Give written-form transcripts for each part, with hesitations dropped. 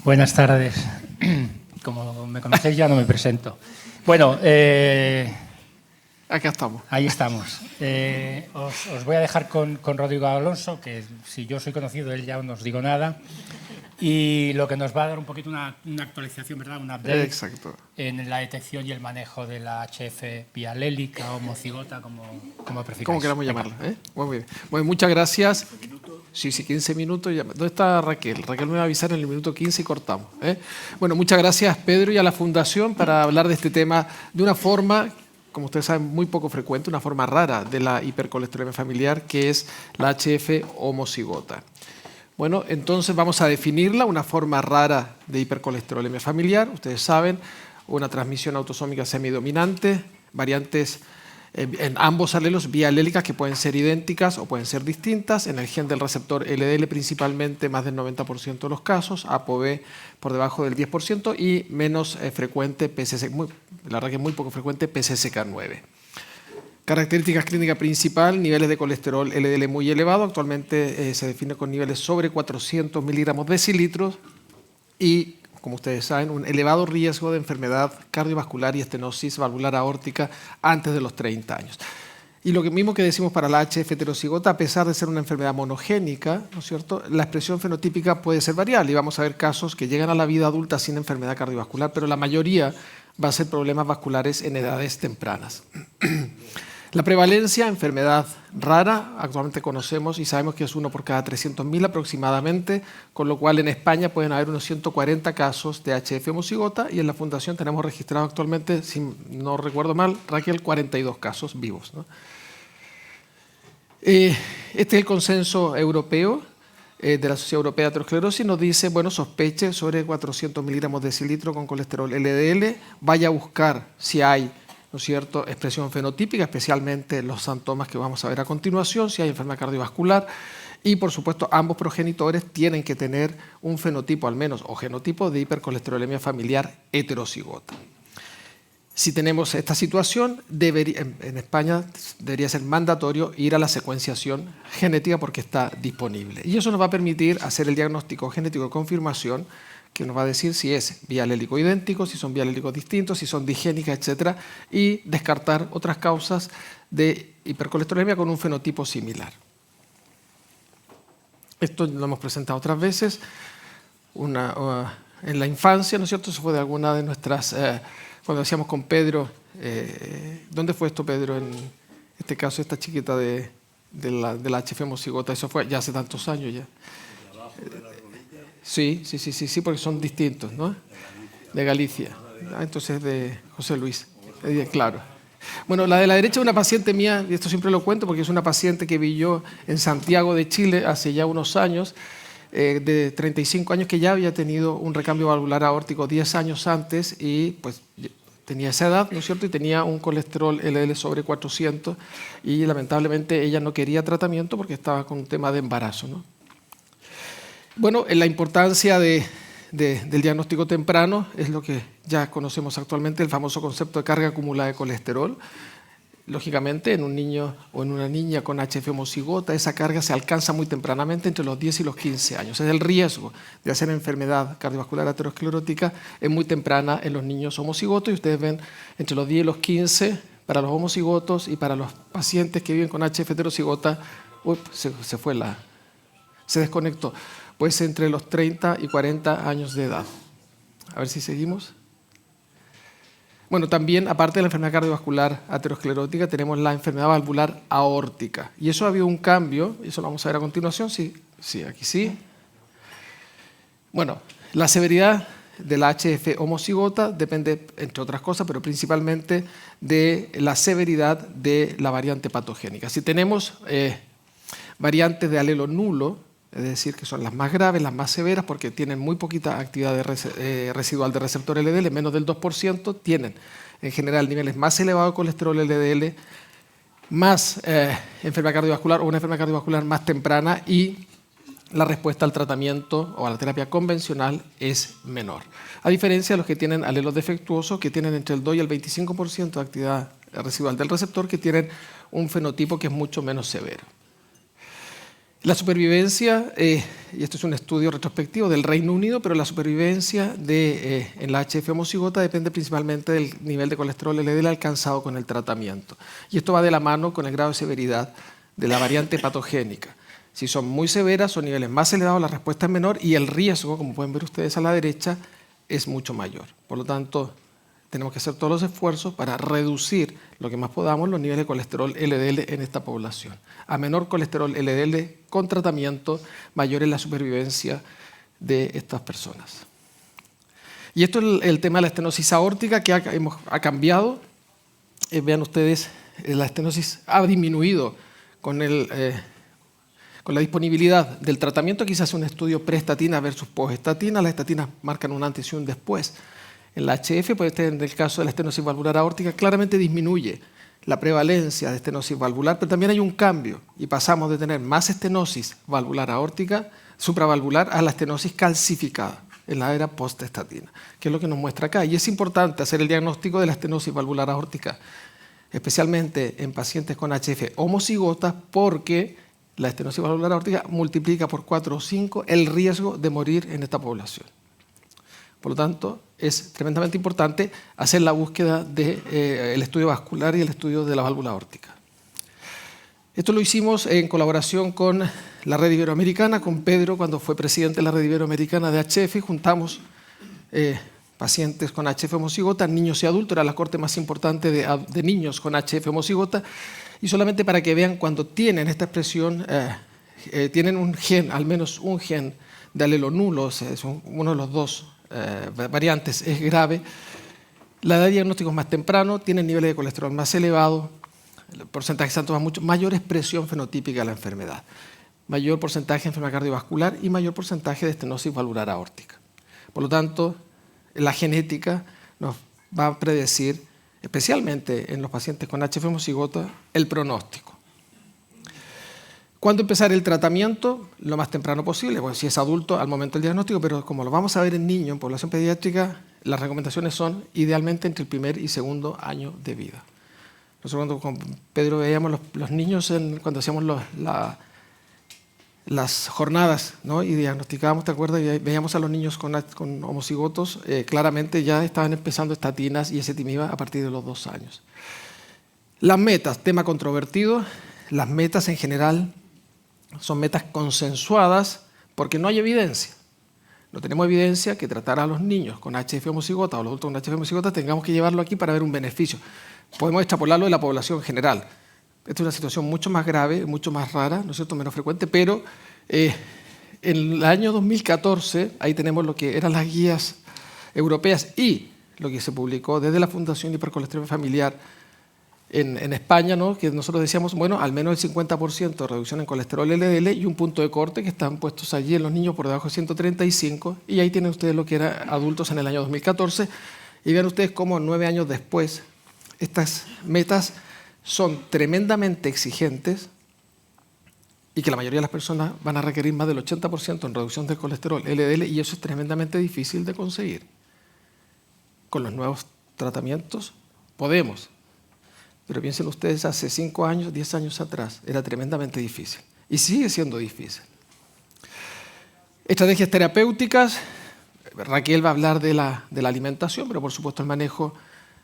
Buenas tardes. Como me conocéis ya no me presento. Bueno, Acá estamos. ahí estamos. Os voy a dejar con Rodrigo Alonso, que si yo soy conocido, él ya no os digo nada. Y lo que nos va a dar un poquito una actualización, ¿verdad? Una update. Exacto. En la detección y el manejo de la HF bialélica o homocigota, como prefiráis. ¿Cómo queramos llamarla? Muy bien. Bueno, muchas gracias. Sí, 15 minutos. ¿Dónde está Raquel? Raquel me va a avisar en el minuto 15 y cortamos. Bueno, muchas gracias, Pedro, y a la Fundación para hablar de este tema de una forma, como ustedes saben, muy poco frecuente, una forma rara de la hipercolesterolemia familiar, que es la HF homocigota. Bueno, entonces vamos a definirla, una forma rara de hipercolesterolemia familiar. Ustedes saben, una transmisión autosómica semidominante, variantes en ambos alelos bialélicas que pueden ser idénticas o pueden ser distintas. En el gen del receptor LDL principalmente más del 90% de los casos, ApoB por debajo del 10% y menos frecuente, la verdad que es muy poco frecuente, PCSK9. Características clínicas principal, niveles de colesterol LDL muy elevado, actualmente se define con niveles sobre 400 miligramos decilitros y, como ustedes saben, un elevado riesgo de enfermedad cardiovascular y estenosis valvular aórtica antes de los 30 años. Y lo mismo que decimos para la HF heterocigota, a pesar de ser una enfermedad monogénica, ¿no es cierto?, la expresión fenotípica puede ser variable y vamos a ver casos que llegan a la vida adulta sin enfermedad cardiovascular, pero la mayoría va a ser problemas vasculares en edades tempranas. La prevalencia, enfermedad rara, actualmente conocemos y sabemos que es 1 por cada 300.000 aproximadamente, con lo cual en España pueden haber unos 140 casos de HF homocigota y en la Fundación tenemos registrado actualmente, si no recuerdo mal, Raquel, 42 casos vivos, ¿no? Este es el consenso europeo de la Sociedad Europea de Aterosclerosis, nos dice, bueno, sospeche sobre 400 miligramos decilitro con colesterol LDL, vaya a buscar si hay, ¿no es cierto?, expresión fenotípica, especialmente los síntomas que vamos a ver a continuación, si hay enfermedad cardiovascular y, por supuesto, ambos progenitores tienen que tener un fenotipo al menos o genotipo de hipercolesterolemia familiar heterocigota. Si tenemos esta situación, en España debería ser mandatorio ir a la secuenciación genética porque está disponible. Y eso nos va a permitir hacer el diagnóstico genético de confirmación que nos va a decir si es bialélico idéntico, si son bialélicos distintos, si son digénicas, etc. Y descartar otras causas de hipercolesterolemia con un fenotipo similar. Esto lo hemos presentado otras veces. En la infancia, ¿no es cierto? Eso fue de alguna de nuestras... cuando decíamos con Pedro, ¿dónde fue esto, Pedro? En este caso, esta chiquita de la HF homocigota, eso fue ya hace tantos años ya. Sí, porque son distintos, ¿no? De Galicia. Entonces de José Luis, claro. Bueno, la de la derecha es una paciente mía, y esto siempre lo cuento porque es una paciente que vi yo en Santiago de Chile hace ya unos años, de 35 años, que ya había tenido un recambio valvular aórtico 10 años antes y pues tenía esa edad, ¿no es cierto? Y tenía un colesterol LDL sobre 400 y lamentablemente ella no quería tratamiento porque estaba con un tema de embarazo, ¿no? Bueno, la importancia del diagnóstico temprano es lo que ya conocemos actualmente, el famoso concepto de carga acumulada de colesterol. Lógicamente, en un niño o en una niña con HF homocigota, esa carga se alcanza muy tempranamente entre los 10 y los 15 años. Es el riesgo de hacer enfermedad cardiovascular aterosclerótica es muy temprana en los niños homocigotos y ustedes ven entre los 10 y los 15 para los homocigotos y para los pacientes que viven con HF heterocigota, se desconectó. Pues entre los 30 y 40 años de edad. A ver si seguimos. Bueno, también, aparte de la enfermedad cardiovascular aterosclerótica, tenemos la enfermedad valvular aórtica. Y eso ha habido un cambio, y eso lo vamos a ver a continuación. Sí, aquí sí. Bueno, la severidad de la HF homocigota depende, entre otras cosas, pero principalmente de la severidad de la variante patogénica. Si tenemos variantes de alelo nulo, es decir, que son las más graves, las más severas, porque tienen muy poquita actividad residual de receptor LDL, menos del 2%, tienen en general niveles más elevados de colesterol LDL, más enfermedad cardiovascular o una enfermedad cardiovascular más temprana y la respuesta al tratamiento o a la terapia convencional es menor. A diferencia de los que tienen alelos defectuosos, que tienen entre el 2 y el 25% de actividad residual del receptor, que tienen un fenotipo que es mucho menos severo. La supervivencia y esto es un estudio retrospectivo del Reino Unido, pero la supervivencia en la HF homocigota depende principalmente del nivel de colesterol LDL alcanzado con el tratamiento. Y esto va de la mano con el grado de severidad de la variante patogénica. Si son muy severas o niveles más elevados, la respuesta es menor y el riesgo, como pueden ver ustedes a la derecha, es mucho mayor. Por lo tanto, tenemos que hacer todos los esfuerzos para reducir lo que más podamos los niveles de colesterol LDL en esta población. A menor colesterol LDL con tratamiento, mayor es la supervivencia de estas personas. Y esto es el tema de la estenosis aórtica que ha cambiado. Vean ustedes, la estenosis ha disminuido con la disponibilidad del tratamiento. Aquí se hace un estudio pre-estatina versus post-estatina. Las estatinas marcan un antes y un después. En la HF, pues en el caso de la estenosis valvular aórtica, claramente disminuye la prevalencia de estenosis valvular, pero también hay un cambio y pasamos de tener más estenosis valvular aórtica, supravalvular, a la estenosis calcificada en la era post-estatina, que es lo que nos muestra acá. Y es importante hacer el diagnóstico de la estenosis valvular aórtica, especialmente en pacientes con HF homocigotas, porque la estenosis valvular aórtica multiplica por 4 o 5 el riesgo de morir en esta población. Por lo tanto, es tremendamente importante hacer la búsqueda del estudio vascular y el estudio de la válvula aórtica. Esto lo hicimos en colaboración con la Red Iberoamericana, con Pedro cuando fue presidente de la Red Iberoamericana de HF. Juntamos pacientes con HF homocigota, niños y adultos, era la corte más importante de niños con HF homocigota, y solamente para que vean cuando tienen esta expresión, tienen un gen, al menos un gen de alelo nulo, o sea, es uno de los dos variantes es grave. La edad de diagnóstico es más temprano, tienen niveles de colesterol más elevados, el porcentaje de santos mucho, mayor expresión fenotípica de la enfermedad, mayor porcentaje de enfermedad cardiovascular y mayor porcentaje de estenosis valvular aórtica. Por lo tanto, la genética nos va a predecir, especialmente en los pacientes con HF homocigota, el pronóstico. ¿Cuándo empezar el tratamiento? Lo más temprano posible. Bueno, si es adulto, al momento del diagnóstico, pero como lo vamos a ver en niños, en población pediátrica, las recomendaciones son idealmente entre el primer y segundo año de vida. Nosotros cuando con Pedro veíamos los niños, cuando hacíamos las jornadas, ¿no? Y diagnosticábamos, ¿te acuerdas? Y veíamos a los niños con homocigotos, claramente ya estaban empezando estatinas y ezetimiba a partir de los 2 años. Las metas, tema controvertido. Las metas en general son metas consensuadas porque no hay evidencia. No tenemos evidencia que tratar a los niños con HF homocigota o los adultos con HF homocigota tengamos que llevarlo aquí para ver un beneficio. Podemos extrapolarlo de la población general. Esta es una situación mucho más grave, mucho más rara, ¿no es cierto?, menos frecuente, pero en el año 2014, ahí tenemos lo que eran las guías europeas y lo que se publicó desde la Fundación de Hipercolesterolemia Familiar en España, ¿no? Que nosotros decíamos, bueno, al menos el 50% de reducción en colesterol LDL y un punto de corte que están puestos allí en los niños por debajo de 135, y ahí tienen ustedes lo que era adultos en el año 2014, y vean ustedes cómo 9 años después estas metas son tremendamente exigentes y que la mayoría de las personas van a requerir más del 80% en reducción del colesterol LDL, y eso es tremendamente difícil de conseguir. Con los nuevos tratamientos podemos. Pero piensen ustedes, hace 5 años, 10 años atrás, era tremendamente difícil. Y sigue siendo difícil. Estrategias terapéuticas. Raquel va a hablar de la alimentación, pero por supuesto el manejo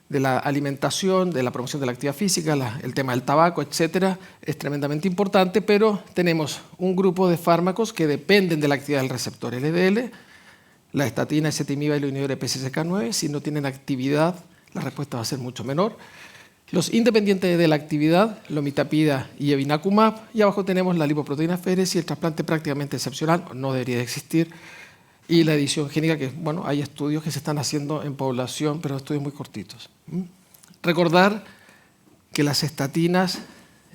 de la alimentación, de la promoción de la actividad física, el tema del tabaco, etcétera, es tremendamente importante, pero tenemos un grupo de fármacos que dependen de la actividad del receptor LDL, la estatina, ezetimiba y los inhibidores de PCSK9. Si no tienen actividad, la respuesta va a ser mucho menor. Los independientes de la actividad, lomitapida y evinacumab, y abajo tenemos la lipoproteína Ferres y el trasplante prácticamente excepcional, no debería de existir, y la edición génica, que bueno, hay estudios que se están haciendo en población, pero estudios muy cortitos. Recordar que las estatinas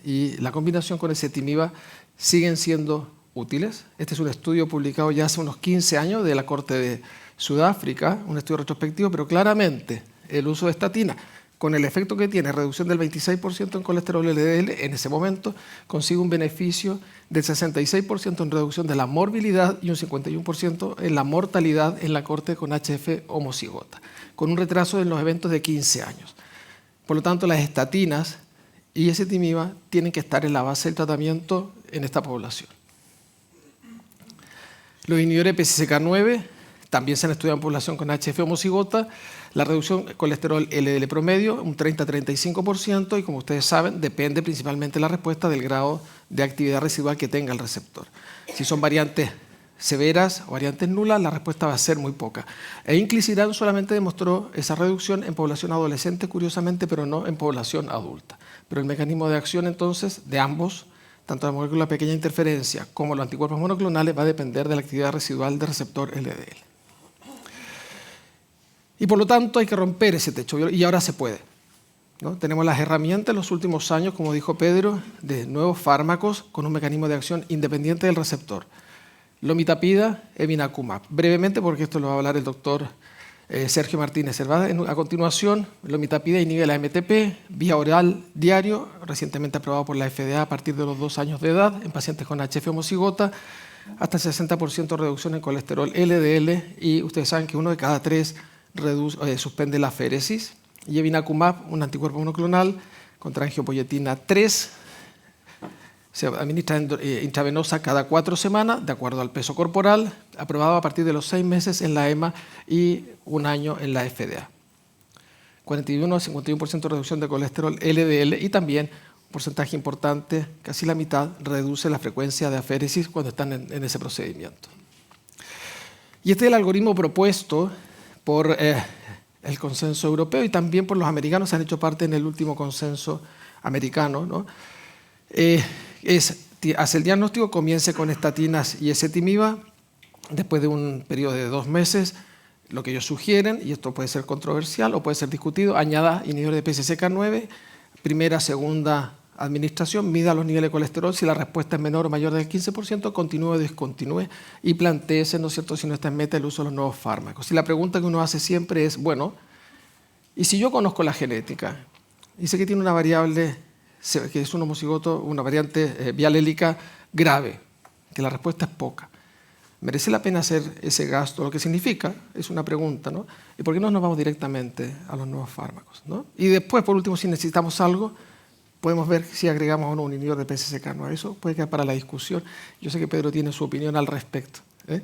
y la combinación con ezetimiba siguen siendo útiles. Este es un estudio publicado ya hace unos 15 años de la Corte de Sudáfrica, un estudio retrospectivo, pero claramente el uso de estatina, con el efecto que tiene, reducción del 26% en colesterol LDL, en ese momento consigue un beneficio del 66% en reducción de la morbilidad y un 51% en la mortalidad en la corte con HF homocigota, con un retraso en los eventos de 15 años. Por lo tanto, las estatinas y ezetimiba tienen que estar en la base del tratamiento en esta población. Los inhibidores PCSK9 también se han estudiado en población con HF homocigota. La reducción de colesterol LDL promedio, un 30-35%, y como ustedes saben, depende principalmente de la respuesta del grado de actividad residual que tenga el receptor. Si son variantes severas o variantes nulas, la respuesta va a ser muy poca. Inclisiran solamente demostró esa reducción en población adolescente, curiosamente, pero no en población adulta. Pero el mecanismo de acción, entonces, de ambos, tanto la molécula de pequeña interferencia como los anticuerpos monoclonales, va a depender de la actividad residual del receptor LDL. Y por lo tanto hay que romper ese techo, y ahora se puede, ¿no? Tenemos las herramientas en los últimos años, como dijo Pedro, de nuevos fármacos con un mecanismo de acción independiente del receptor. Lomitapida, evinacumab. Brevemente, porque esto lo va a hablar el doctor Sergio Martínez Cervada. A continuación, lomitapida inhibe la AMTP, vía oral diario, recientemente aprobado por la FDA a partir de los 2 años de edad, en pacientes con HF homocigota, hasta el 60% reducción en colesterol LDL, y ustedes saben que 1 de cada 3 suspende la aféresis. Y evinacumab, un anticuerpo monoclonal contra angiopoyetina 3, se administra intravenosa cada 4 semanas, de acuerdo al peso corporal, aprobado a partir de los 6 meses en la EMA y 1 año en la FDA. 41-51% reducción de colesterol LDL, y también un porcentaje importante, casi la mitad, reduce la frecuencia de aféresis cuando están en ese procedimiento. Y este es el algoritmo propuesto por el consenso europeo, y también por los americanos, se han hecho parte en el último consenso americano, ¿no? Hace el diagnóstico, comience con estatinas y ezetimiba, después de un periodo de 2 meses, lo que ellos sugieren, y esto puede ser controversial o puede ser discutido, añada inhibidores de PCSK9, primera, segunda administración, mida los niveles de colesterol, si la respuesta es menor o mayor del 15%, continúe o descontinúe, y planteese, ¿no es cierto?, si no está en meta el uso de los nuevos fármacos. Y la pregunta que uno hace siempre es, bueno, ¿y si yo conozco la genética y sé que tiene una variable, que es un homocigoto, una variante bialélica grave, que la respuesta es poca, ¿merece la pena hacer ese gasto? Lo que significa, es una pregunta, ¿no? ¿Y por qué no nos vamos directamente a los nuevos fármacos, ¿no? Y después, por último, si necesitamos algo, podemos ver si agregamos o no un inhibidor de PCSK9. Eso puede quedar para la discusión. Yo sé que Pedro tiene su opinión al respecto, ¿eh?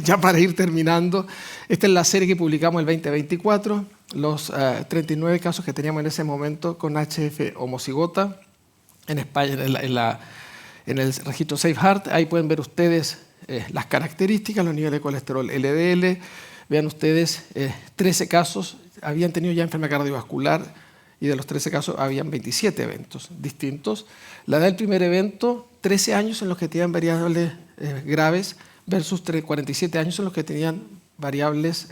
Ya para ir terminando, esta es la serie que publicamos el 2024, los 39 casos que teníamos en ese momento con HF homocigota en España, en el registro SafeHeart. Ahí pueden ver ustedes las características, los niveles de colesterol LDL. Vean ustedes, 13 casos habían tenido ya enfermedad cardiovascular, y de los 13 casos habían 27 eventos distintos. La edad del primer evento, 13 años en los que tenían variables graves versus 47 años en los que tenían variables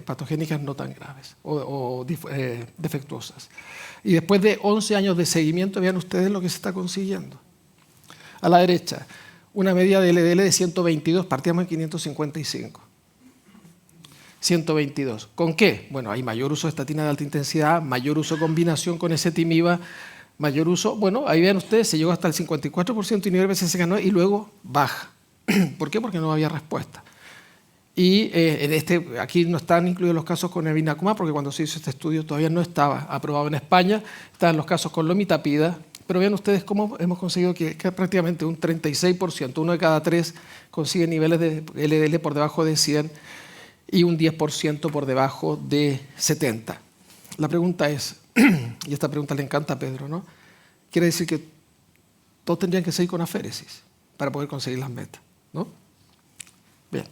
patogénicas no tan graves o defectuosas. Y después de 11 años de seguimiento, vean ustedes lo que se está consiguiendo. A la derecha, una media de LDL de 122, partíamos en 555. 122. ¿Con qué? Bueno, hay mayor uso de estatina de alta intensidad, mayor uso de combinación con ezetimiba, mayor uso, bueno, ahí vean ustedes, se llegó hasta el 54% de inhibidor de PCSK9 y luego baja. ¿Por qué? Porque no había respuesta. Y aquí no están incluidos los casos con evinacumab, porque cuando se hizo este estudio todavía no estaba aprobado en España, estaban los casos con lomitapida, pero vean ustedes cómo hemos conseguido que prácticamente un 36%, 1 de cada 3 consigue niveles de LDL por debajo de 100, y un 10% por debajo de 70. La pregunta es, y esta pregunta le encanta a Pedro, ¿no? Quiere decir que todos tendrían que seguir con aféresis para poder conseguir las metas, ¿no? Bien.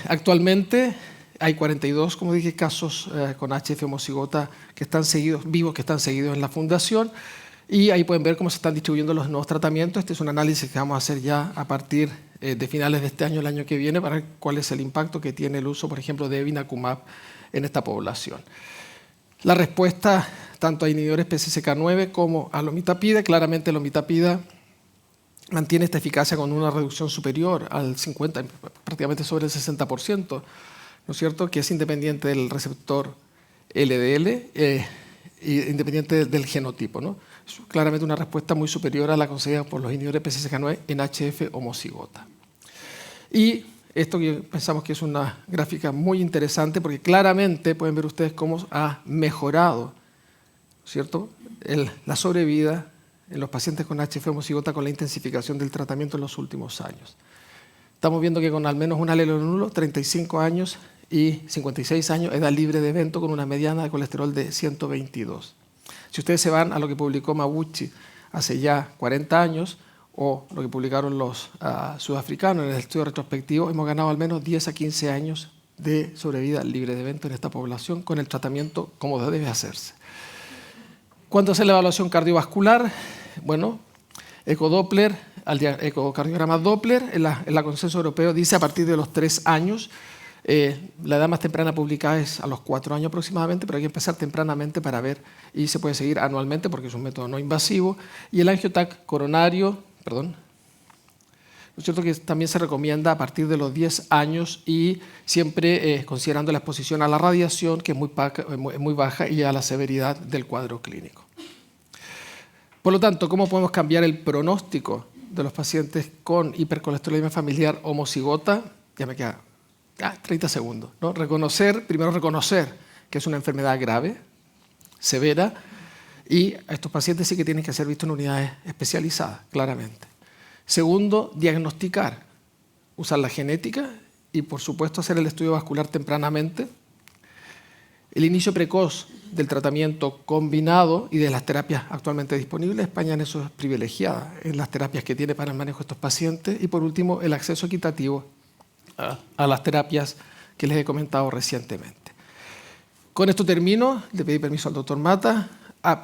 Actualmente hay 42, como dije, casos con HF homocigota que están seguidos, vivos, que están seguidos en la fundación, y ahí pueden ver cómo se están distribuyendo los nuevos tratamientos. Este es un análisis que vamos a hacer ya a partir de finales de este año, el año que viene, para ver cuál es el impacto que tiene el uso, por ejemplo, de evinacumab en esta población. La respuesta tanto a inhibidores PCSK9 como a lomitapida, claramente lomitapida mantiene esta eficacia con una reducción superior al 50%, prácticamente sobre el 60%, ¿no es cierto?, que es independiente del receptor LDL, independiente del genotipo, ¿no? Es claramente una respuesta muy superior a la conseguida por los inhibidores PCSK9 en HF homocigota. Y esto que pensamos que es una gráfica muy interesante, porque claramente pueden ver ustedes cómo ha mejorado, ¿cierto?, la sobrevida en los pacientes con HF homocigota con la intensificación del tratamiento en los últimos años. Estamos viendo que con al menos un alelo nulo, 35 años y 56 años, edad libre de evento con una mediana de colesterol de 122. Si ustedes se van a lo que publicó Mabuchi hace ya 40 años, o lo que publicaron los sudafricanos en el estudio retrospectivo, hemos ganado al menos 10 a 15 años de sobrevida libre de evento en esta población con el tratamiento como debe hacerse. ¿Cuándo hacer la evaluación cardiovascular? Bueno, ecodoppler, ecocardiograma Doppler, en la consenso europeo dice a partir de los 3 años. La edad más temprana publicada es a los 4 años aproximadamente, pero hay que empezar tempranamente para ver, y se puede seguir anualmente porque es un método no invasivo. Y el angiotac coronario, ¿no es cierto que también se recomienda a partir de los 10 años y siempre considerando la exposición a la radiación, que es muy baja, y a la severidad del cuadro clínico? Por lo tanto, ¿cómo podemos cambiar el pronóstico de los pacientes con hipercolesterolemia familiar homocigota? Ya me queda 30 segundos. ¿No? Primero reconocer que es una enfermedad grave, severa, y a estos pacientes sí que tienen que ser vistos en unidades especializadas, claramente. Segundo, diagnosticar, usar la genética y, por supuesto, hacer el estudio vascular tempranamente. El inicio precoz del tratamiento combinado y de las terapias actualmente disponibles. España en eso es privilegiada, en las terapias que tiene para el manejo de estos pacientes. Y, por último, el acceso equitativo a las terapias que les he comentado recientemente. Con esto termino. Le pedí permiso al doctor Mata.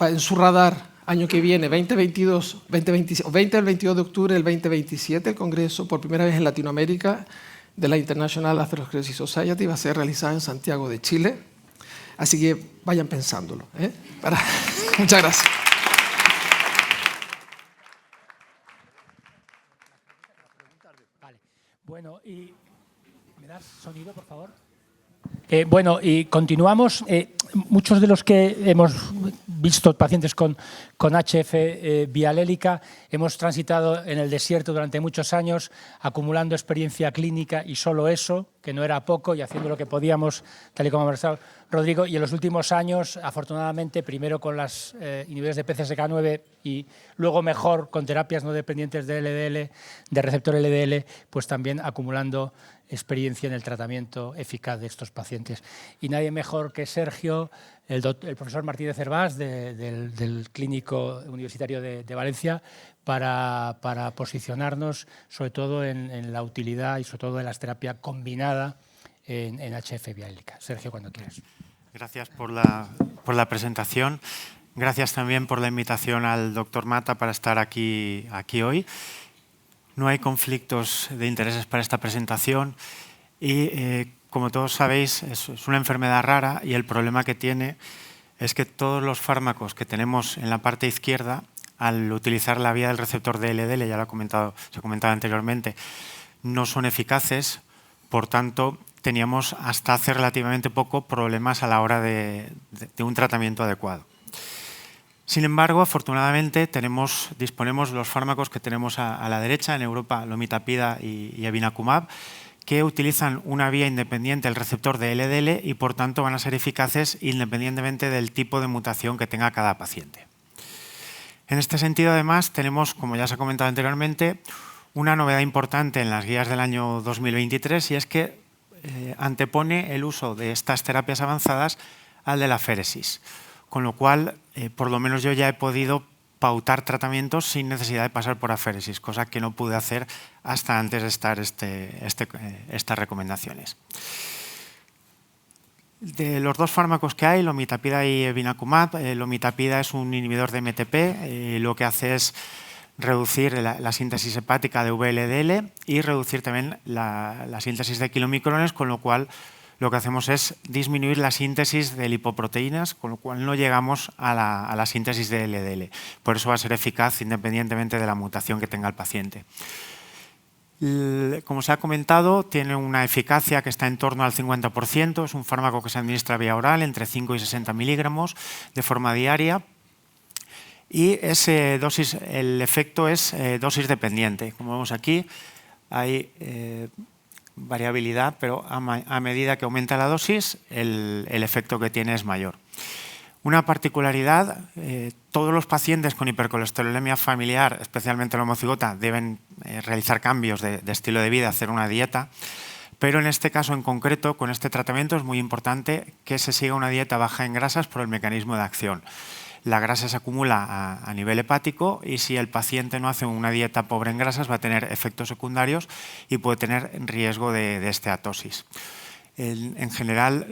En su radar, año que viene, 20 al 22 de octubre del 2027, el Congreso, por primera vez en Latinoamérica, de la International Atherosclerosis Society, va a ser realizada en Santiago de Chile. Así que vayan pensándolo. Muchas gracias. Vale. Bueno, y ¿me das sonido, por favor? Bueno, y continuamos. Muchos de los que hemos visto pacientes con HF bialélica hemos transitado en el desierto durante muchos años, acumulando experiencia clínica y solo eso, que no era poco, y haciendo lo que podíamos, tal y como ha conversado Rodrigo. Y en los últimos años, afortunadamente, primero con las inhibidores de PCSK9 y luego mejor con terapias no dependientes de LDL, de receptor LDL, pues también acumulando experiencia en el tratamiento eficaz de estos pacientes. Y nadie mejor que Sergio, el profesor Martínez Hervás, del Clínico Universitario de Valencia, para posicionarnos sobre todo en la utilidad y sobre todo en la terapia combinada en HF bialélica. Sergio, cuando quieras. Gracias por la presentación. Gracias también por la invitación al doctor Mata para estar aquí hoy. No hay conflictos de intereses para esta presentación y, como todos sabéis, es una enfermedad rara y el problema que tiene es que todos los fármacos que tenemos en la parte izquierda, al utilizar la vía del receptor de LDL, ya se ha comentado anteriormente, no son eficaces. Por tanto, teníamos hasta hace relativamente poco problemas a la hora de un tratamiento adecuado. Sin embargo, afortunadamente, disponemos de los fármacos que tenemos a la derecha, en Europa, Lomitapida y Evinacumab, que utilizan una vía independiente del receptor de LDL y, por tanto, van a ser eficaces independientemente del tipo de mutación que tenga cada paciente. En este sentido, además, tenemos, como ya se ha comentado anteriormente, una novedad importante en las guías del año 2023, y es que antepone el uso de estas terapias avanzadas al de la féresis. Con lo cual, por lo menos yo ya he podido pautar tratamientos sin necesidad de pasar por aféresis, cosa que no pude hacer hasta antes de estar estas recomendaciones. De los dos fármacos que hay, Lomitapida y Evinacumab, Lomitapida es un inhibidor de MTP, lo que hace es reducir la síntesis hepática de VLDL y reducir también la síntesis de kilomicrones, con lo cual lo que hacemos es disminuir la síntesis de lipoproteínas, con lo cual no llegamos a la síntesis de LDL. Por eso va a ser eficaz independientemente de la mutación que tenga el paciente. Como se ha comentado, tiene una eficacia que está en torno al 50%. Es un fármaco que se administra vía oral, entre 5 y 60 miligramos, de forma diaria. Y el efecto es dosis dependiente. Como vemos aquí, hay variabilidad, pero a medida que aumenta la dosis, el efecto que tiene es mayor. Una particularidad, todos los pacientes con hipercolesterolemia familiar, especialmente la homocigota, deben realizar cambios de estilo de vida, hacer una dieta, pero en este caso en concreto, con este tratamiento es muy importante que se siga una dieta baja en grasas por el mecanismo de acción. La grasa se acumula a nivel hepático y si el paciente no hace una dieta pobre en grasas va a tener efectos secundarios y puede tener riesgo de esteatosis. En general,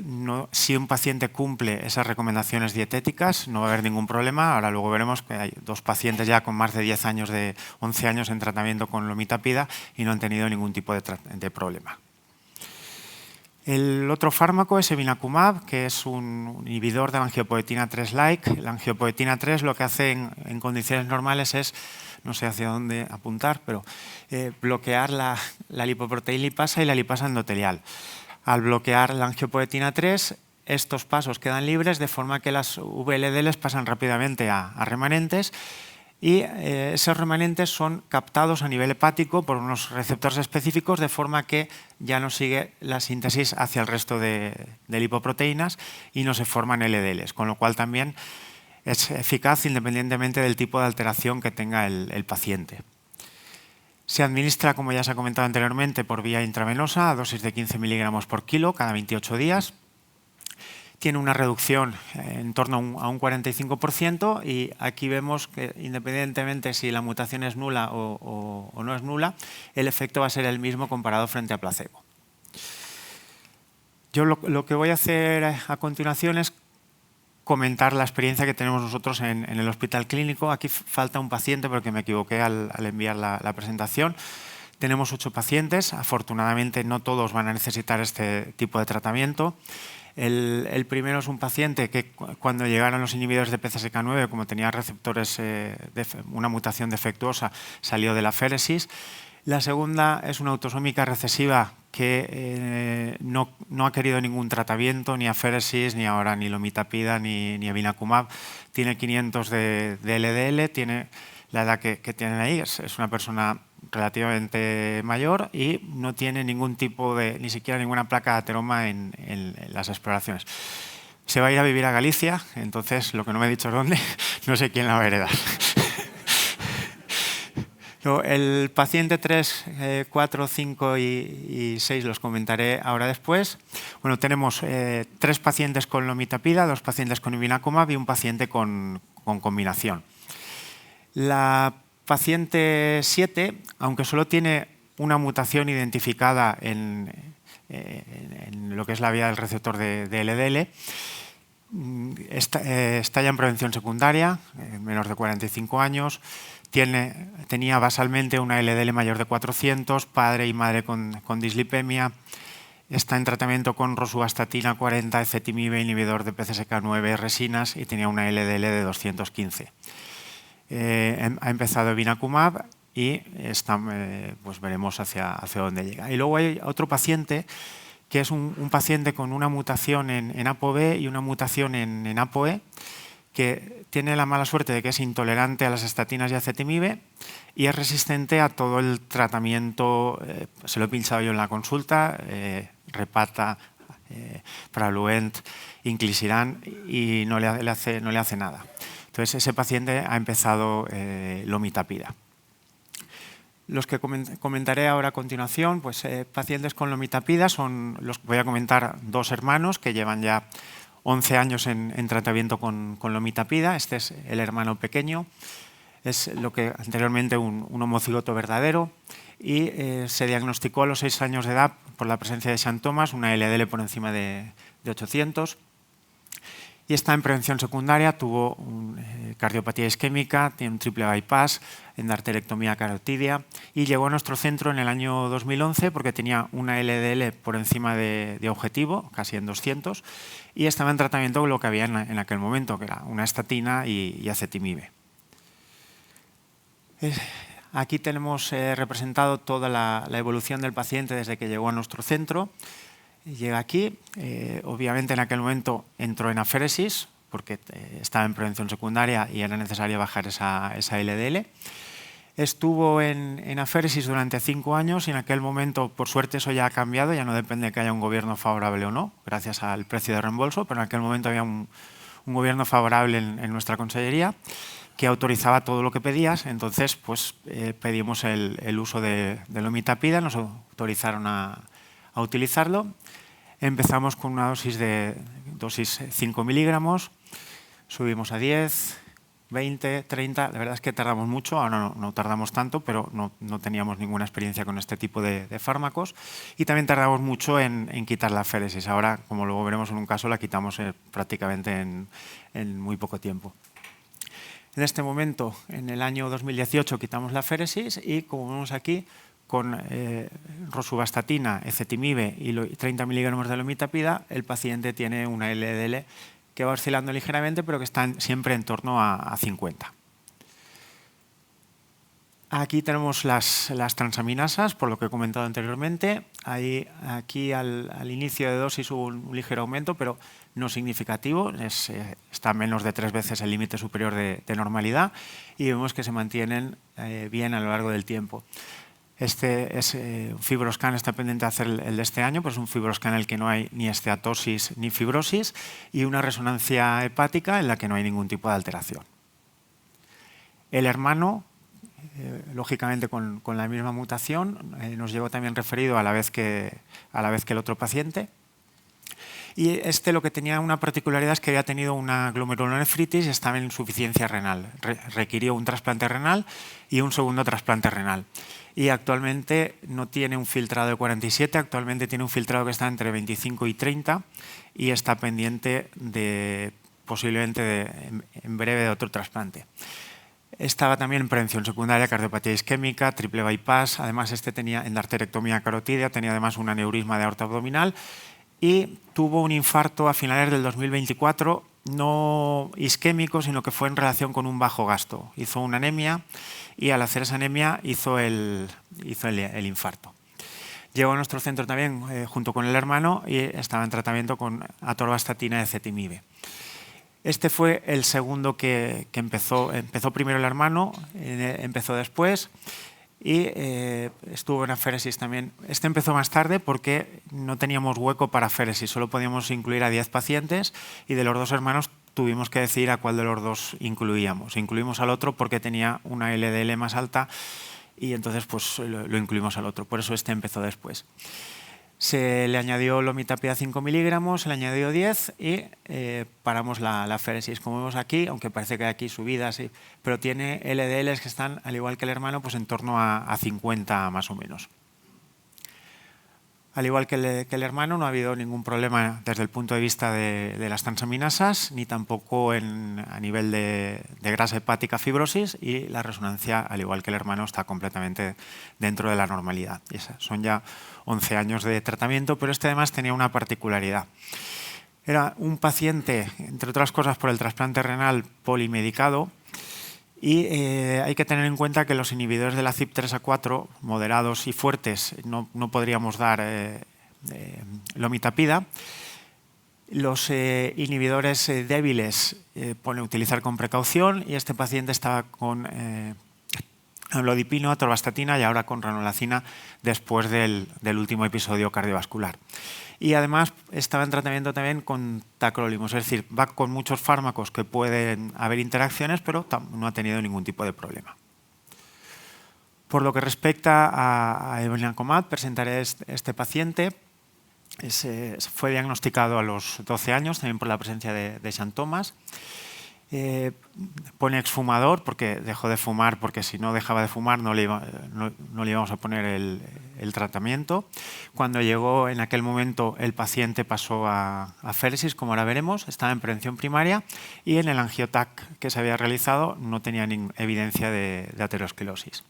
si un paciente cumple esas recomendaciones dietéticas, no va a haber ningún problema. Ahora luego veremos que hay 2 pacientes ya con más de 10 años, de 11 años en tratamiento con lomitapida y no han tenido ningún tipo de problema. El otro fármaco es evinacumab, que es un inhibidor de la angiopoetina 3-like. La angiopoetina 3 lo que hace en condiciones normales es, no sé hacia dónde apuntar, pero bloquear la lipoproteína lipasa y la lipasa endotelial. Al bloquear la angiopoetina 3, estos pasos quedan libres de forma que las VLDLs pasan rápidamente a remanentes y esos remanentes son captados a nivel hepático por unos receptores específicos de forma que ya no sigue la síntesis hacia el resto de lipoproteínas y no se forman LDLs, con lo cual también es eficaz independientemente del tipo de alteración que tenga el paciente. Se administra, como ya se ha comentado anteriormente, por vía intravenosa a dosis de 15 miligramos por kilo cada 28 días. Tiene una reducción en torno a un 45% y aquí vemos que independientemente si la mutación es nula o no es nula, el efecto va a ser el mismo comparado frente a placebo. Yo lo que voy a hacer a continuación es comentar la experiencia que tenemos nosotros en el hospital clínico. Aquí falta un paciente porque me equivoqué al enviar la presentación. Tenemos 8 pacientes, afortunadamente no todos van a necesitar este tipo de tratamiento. El primero es un paciente que cuando llegaron los inhibidores de PCSK9, como tenía receptores una mutación defectuosa, salió de la féresis. La segunda es una autosómica recesiva que no ha querido ningún tratamiento, ni aféresis, ni ahora ni lomitapida, ni evinacumab. Tiene 500 de LDL, tiene la edad que tienen ahí, es una persona relativamente mayor y no tiene ningún tipo de, ni siquiera ninguna placa de ateroma en las exploraciones. Se va a ir a vivir a Galicia, entonces lo que no me he dicho es dónde, no sé quién la va a heredar. El paciente 3, 4, 5 y 6 los comentaré ahora después. Bueno, tenemos 3 pacientes con lomitapida, 2 pacientes con evinacumab y un paciente con combinación. La paciente 7, aunque solo tiene una mutación identificada en lo que es la vía del receptor de LDL, está ya en prevención secundaria, menor de 45 años, tenía basalmente una LDL mayor de 400, padre y madre con dislipemia, está en tratamiento con rosuvastatina 40, ezetimibe, inhibidor de PCSK9, resinas y tenía una LDL de 215. Ha empezado evinacumab y pues veremos hacia dónde llega. Y luego hay otro paciente que es un paciente con una mutación en ApoB y una mutación en ApoE, que tiene la mala suerte de que es intolerante a las estatinas y ezetimibe y es resistente a todo el tratamiento, se lo he pinchado yo en la consulta, Repata, Praluent, Inclisiran y no le hace nada. Entonces ese paciente ha empezado lomitapida. Los que comentaré ahora a continuación, pues pacientes con lomitapida son los que voy a comentar, 2 hermanos que llevan ya 11 años en tratamiento con lomitapida. Este es el hermano pequeño, es lo que anteriormente un homocigoto verdadero y se diagnosticó a los 6 años de edad por la presencia de xantomas, una LDL por encima de 800 y está en prevención secundaria, tuvo cardiopatía isquémica, tiene un triple bypass, endarterectomía carotidia y llegó a nuestro centro en el año 2011 porque tenía una LDL por encima de objetivo, casi en 200, y estaba en tratamiento con lo que había en aquel momento, que era una estatina y ezetimibe. Aquí tenemos representado toda la evolución del paciente desde que llegó a nuestro centro. Llega aquí, obviamente en aquel momento entró en aféresis porque estaba en prevención secundaria y era necesario bajar esa LDL. Estuvo en aféresis durante 5 años y en aquel momento, por suerte, eso ya ha cambiado, ya no depende de que haya un gobierno favorable o no, gracias al precio de reembolso, pero en aquel momento había un un gobierno favorable en nuestra consellería que autorizaba todo lo que pedías. Entonces, pues pedimos el uso de lomitapida, nos autorizaron a utilizarlo. Empezamos con una dosis 5 miligramos, subimos a 10, 20, 30. La verdad es que tardamos mucho, ahora no tardamos tanto, pero no teníamos ninguna experiencia con este tipo de fármacos. Y también tardamos mucho en quitar la féresis. Ahora, como luego veremos en un caso, la quitamos prácticamente en muy poco tiempo. En este momento, en el año 2018, quitamos la féresis y, como vemos aquí, con rosuvastatina, ezetimibe y 30 miligramos de lomitapida, el paciente tiene una LDL que va oscilando ligeramente, pero que está siempre en torno a 50. Aquí tenemos las transaminasas, por lo que he comentado anteriormente. Aquí al inicio de dosis hubo un ligero aumento, pero no significativo. Está a menos de 3 veces el límite superior de normalidad y vemos que se mantienen bien a lo largo del tiempo. Este es un FibroScan, está pendiente de hacer el de este año, pues es un FibroScan en el que no hay ni esteatosis ni fibrosis y una resonancia hepática en la que no hay ningún tipo de alteración. El hermano, lógicamente con la misma mutación, nos llegó también referido a la vez que el otro paciente. Y lo que tenía una particularidad es que había tenido una glomerulonefritis y estaba en insuficiencia renal. Requirió un trasplante renal y un segundo trasplante renal. Y actualmente no tiene un filtrado de 47, actualmente tiene un filtrado que está entre 25 y 30 y está pendiente posiblemente en breve de otro trasplante. Estaba también en prevención secundaria, cardiopatía isquémica, triple bypass. Además, tenía endarterectomía carotídea, tenía además un aneurisma de aorta abdominal y tuvo un infarto a finales del 2024, no isquémico, sino que fue en relación con un bajo gasto. Hizo una anemia y al hacer esa anemia hizo el infarto. Llegó a nuestro centro también junto con el hermano y estaba en tratamiento con atorvastatina y ezetimibe. Este fue el segundo que empezó. Empezó primero el hermano, empezó después y estuvo en aféresis también. Este empezó más tarde porque no teníamos hueco para aféresis, solo podíamos incluir a 10 pacientes y de los 2 hermanos tuvimos que decidir a cuál de los 2 incluíamos. Incluimos al otro porque tenía una LDL más alta y entonces pues lo incluimos al otro, por eso este empezó después. Se le añadió lomitapida 5 miligramos, se le añadió 10 y paramos la aféresis. Como vemos aquí, aunque parece que hay aquí subidas, pero tiene LDLs que están, al igual que el hermano, pues en torno a 50 más o menos. Al igual que el hermano, no ha habido ningún problema desde el punto de vista de las transaminasas, ni tampoco a nivel de grasa hepática, fibrosis, y la resonancia, al igual que el hermano, está completamente dentro de la normalidad. Y son ya 11 años de tratamiento, pero este además tenía una particularidad. Era un paciente, entre otras cosas, por el trasplante renal polimedicado, y hay que tener en cuenta que los inhibidores de la CYP3A4, moderados y fuertes, no podríamos dar lomitapida. Los inhibidores débiles utilizar con precaución y este paciente estaba con amlodipino, atorvastatina y ahora con ranolacina después del último episodio cardiovascular. Y además estaba en tratamiento también con tacrolimus, es decir, va con muchos fármacos que pueden haber interacciones, pero no ha tenido ningún tipo de problema. Por lo que respecta a evenacumab, presentaré este paciente. Fue diagnosticado a los 12 años, también por la presencia de xantomas. Pone exfumador porque dejó de fumar, porque si no dejaba de fumar no le íbamos a poner el tratamiento. Cuando llegó en aquel momento el paciente pasó a aféresis, como ahora veremos, estaba en prevención primaria y en el angiotac que se había realizado no tenía evidencia de aterosclerosis.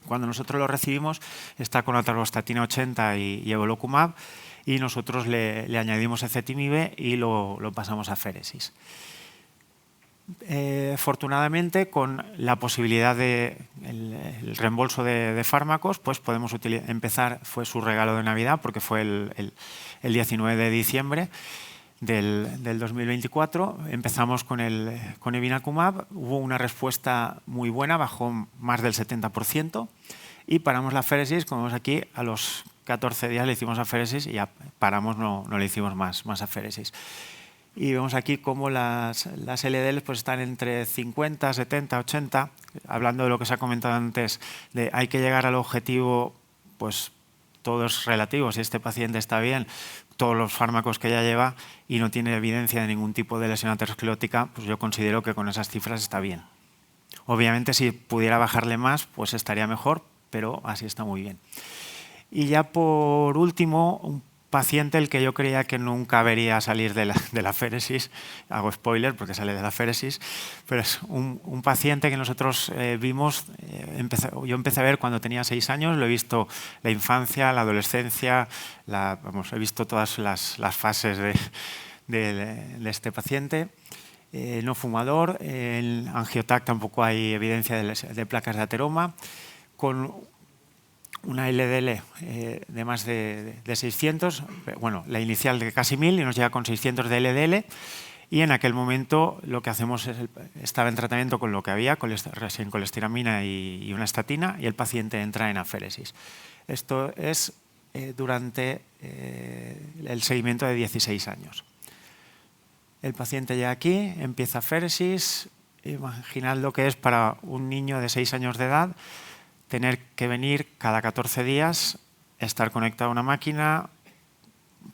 Cuando nosotros lo recibimos está con atorvastatina 80 y evolocumab y nosotros le añadimos ezetimibe y lo pasamos a aféresis. Afortunadamente, con la posibilidad del reembolso de fármacos, pues podemos empezar, fue su regalo de Navidad, porque fue el 19 de diciembre del 2024. Empezamos con evinacumab, hubo una respuesta muy buena, bajó más del 70%, y paramos la aféresis, como vemos aquí, a los 14 días le hicimos aféresis y ya paramos, no le hicimos más aféresis. y vemos aquí cómo las LDL pues están entre 50, 70, 80, hablando de lo que se ha comentado antes, de hay que llegar al objetivo, pues todo es relativo. Si este paciente está bien, todos los fármacos que ya lleva y no tiene evidencia de ningún tipo de lesión aterosclerótica, pues yo considero que con esas cifras está bien. Obviamente, si pudiera bajarle más, pues estaría mejor, pero así está muy bien. Y ya por último, un paciente el que yo creía que nunca vería salir de la féresis, hago spoiler porque sale de la féresis, pero es un paciente que nosotros vimos, yo empecé a ver cuando tenía 6 años, lo he visto la infancia, la adolescencia, he visto todas las fases de este paciente. No fumador, en Angiotac tampoco hay evidencia de placas de ateroma, con una LDL de más de 600, bueno, la inicial de casi 1000 y nos llega con 600 de LDL, y en aquel momento lo que hacemos es, estaba en tratamiento con lo que había, sin colestiramina y una estatina, y el paciente entra en aféresis. Esto es durante el seguimiento de 16 años. El paciente llega aquí, empieza aféresis, imaginad lo que es para un niño de 6 años de edad, tener que venir cada 14 días, estar conectado a una máquina,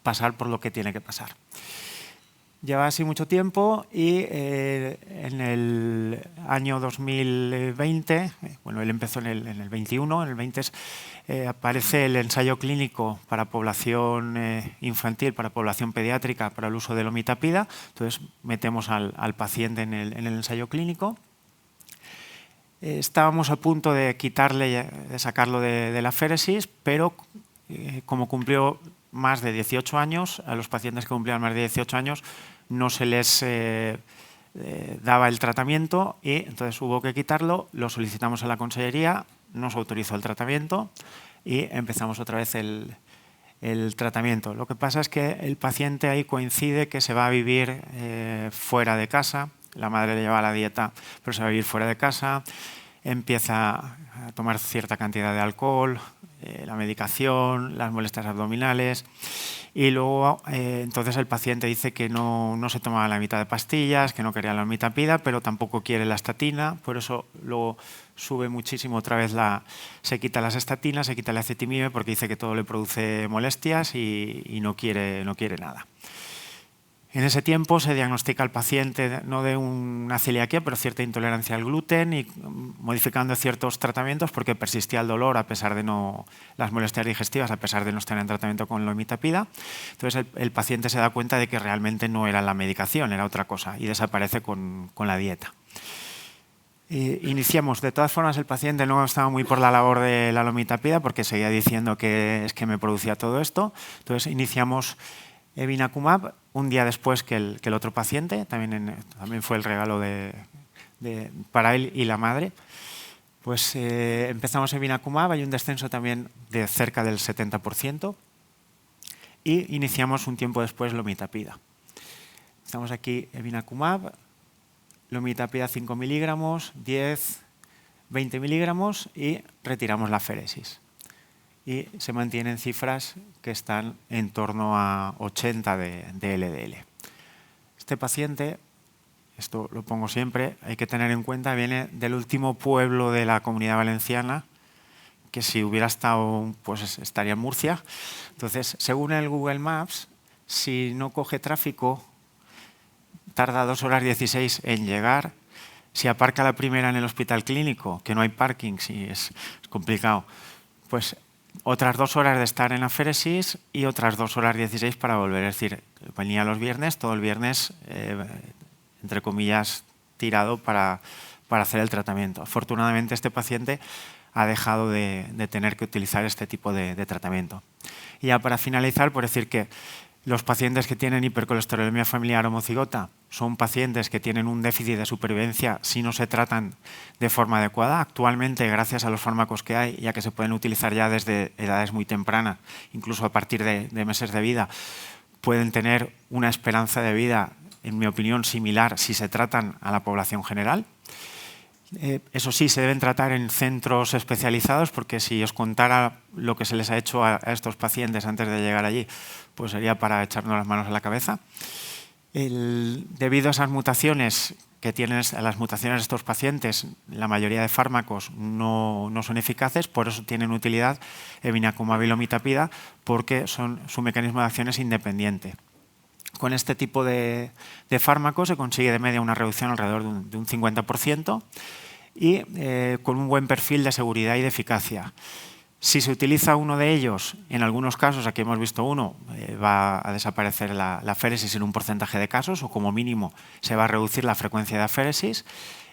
pasar por lo que tiene que pasar. Lleva así mucho tiempo y en el año 2020, bueno, él empezó en el 21, en el 20 aparece el ensayo clínico para población infantil, para población pediátrica, para el uso de lomitapida. Entonces metemos al paciente en el ensayo clínico. Estábamos a punto de sacarlo de la féresis, pero como cumplió más de 18 años, a los pacientes que cumplían más de 18 años no se les daba el tratamiento y entonces hubo que quitarlo, lo solicitamos a la consellería, nos autorizó el tratamiento y empezamos otra vez el tratamiento. Lo que pasa es que el paciente ahí coincide que se va a vivir fuera de casa. La madre le lleva la dieta, pero se va a vivir fuera de casa, empieza a tomar cierta cantidad de alcohol, la medicación, las molestias abdominales, y luego entonces el paciente dice que no se tomaba la mitad de pastillas, que no quería la lomitapida, pero tampoco quiere la estatina, por eso luego sube muchísimo otra vez se quita las estatinas, se quita el acetimib porque dice que todo le produce molestias y no quiere nada. En ese tiempo se diagnostica al paciente no de una celiaquía, pero cierta intolerancia al gluten y modificando ciertos tratamientos porque persistía el dolor a pesar de las molestias digestivas, a pesar de no estar en tratamiento con lomitapida. Entonces el paciente se da cuenta de que realmente no era la medicación, era otra cosa y desaparece con la dieta. Iniciamos, de todas formas el paciente no estaba muy por la labor de la lomitapida porque seguía diciendo que es que me producía todo esto. Entonces iniciamos evinacumab un día después que el otro paciente, también fue el regalo para él y la madre. Pues empezamos evinacumab, hay un descenso también de cerca del 70% y iniciamos un tiempo después lomitapida. Estamos aquí evinacumab, lomitapida 5 miligramos, 10, 20 miligramos y retiramos la féresis. Y se mantienen cifras que están en torno a 80 de LDL. Este paciente, esto lo pongo siempre, hay que tener en cuenta, viene del último pueblo de la Comunidad Valenciana, que si hubiera estado, pues estaría en Murcia. Entonces, según el Google Maps, si no coge tráfico, tarda 2 horas 16 en llegar. Si aparca la primera en el hospital clínico, que no hay parking, sí, es complicado, pues otras 2 horas de estar en aféresis y otras 2 horas 16 para volver. Es decir, venía los viernes, todo el viernes, entre comillas, tirado para hacer el tratamiento. Afortunadamente, este paciente ha dejado de tener que utilizar este tipo de tratamiento. Y ya para finalizar, por decir que los pacientes que tienen hipercolesterolemia familiar homocigota son pacientes que tienen un déficit de supervivencia si no se tratan de forma adecuada. Actualmente, gracias a los fármacos que hay, ya que se pueden utilizar ya desde edades muy tempranas, incluso a partir de meses de vida, pueden tener una esperanza de vida, en mi opinión, similar si se tratan a la población general. Eso sí, se deben tratar en centros especializados porque si os contara lo que se les ha hecho a estos pacientes antes de llegar allí, pues sería para echarnos las manos a la cabeza. Debido a esas mutaciones que tienen las mutaciones de estos pacientes, la mayoría de fármacos no son eficaces, por eso tienen utilidad evinacumab y lomitapida, porque su mecanismo de acción es independiente. Con este tipo de fármacos se consigue de media una reducción alrededor de un 50% y con un buen perfil de seguridad y de eficacia. Si se utiliza uno de ellos, en algunos casos, aquí hemos visto uno, va a desaparecer la aféresis en un porcentaje de casos o como mínimo se va a reducir la frecuencia de aféresis,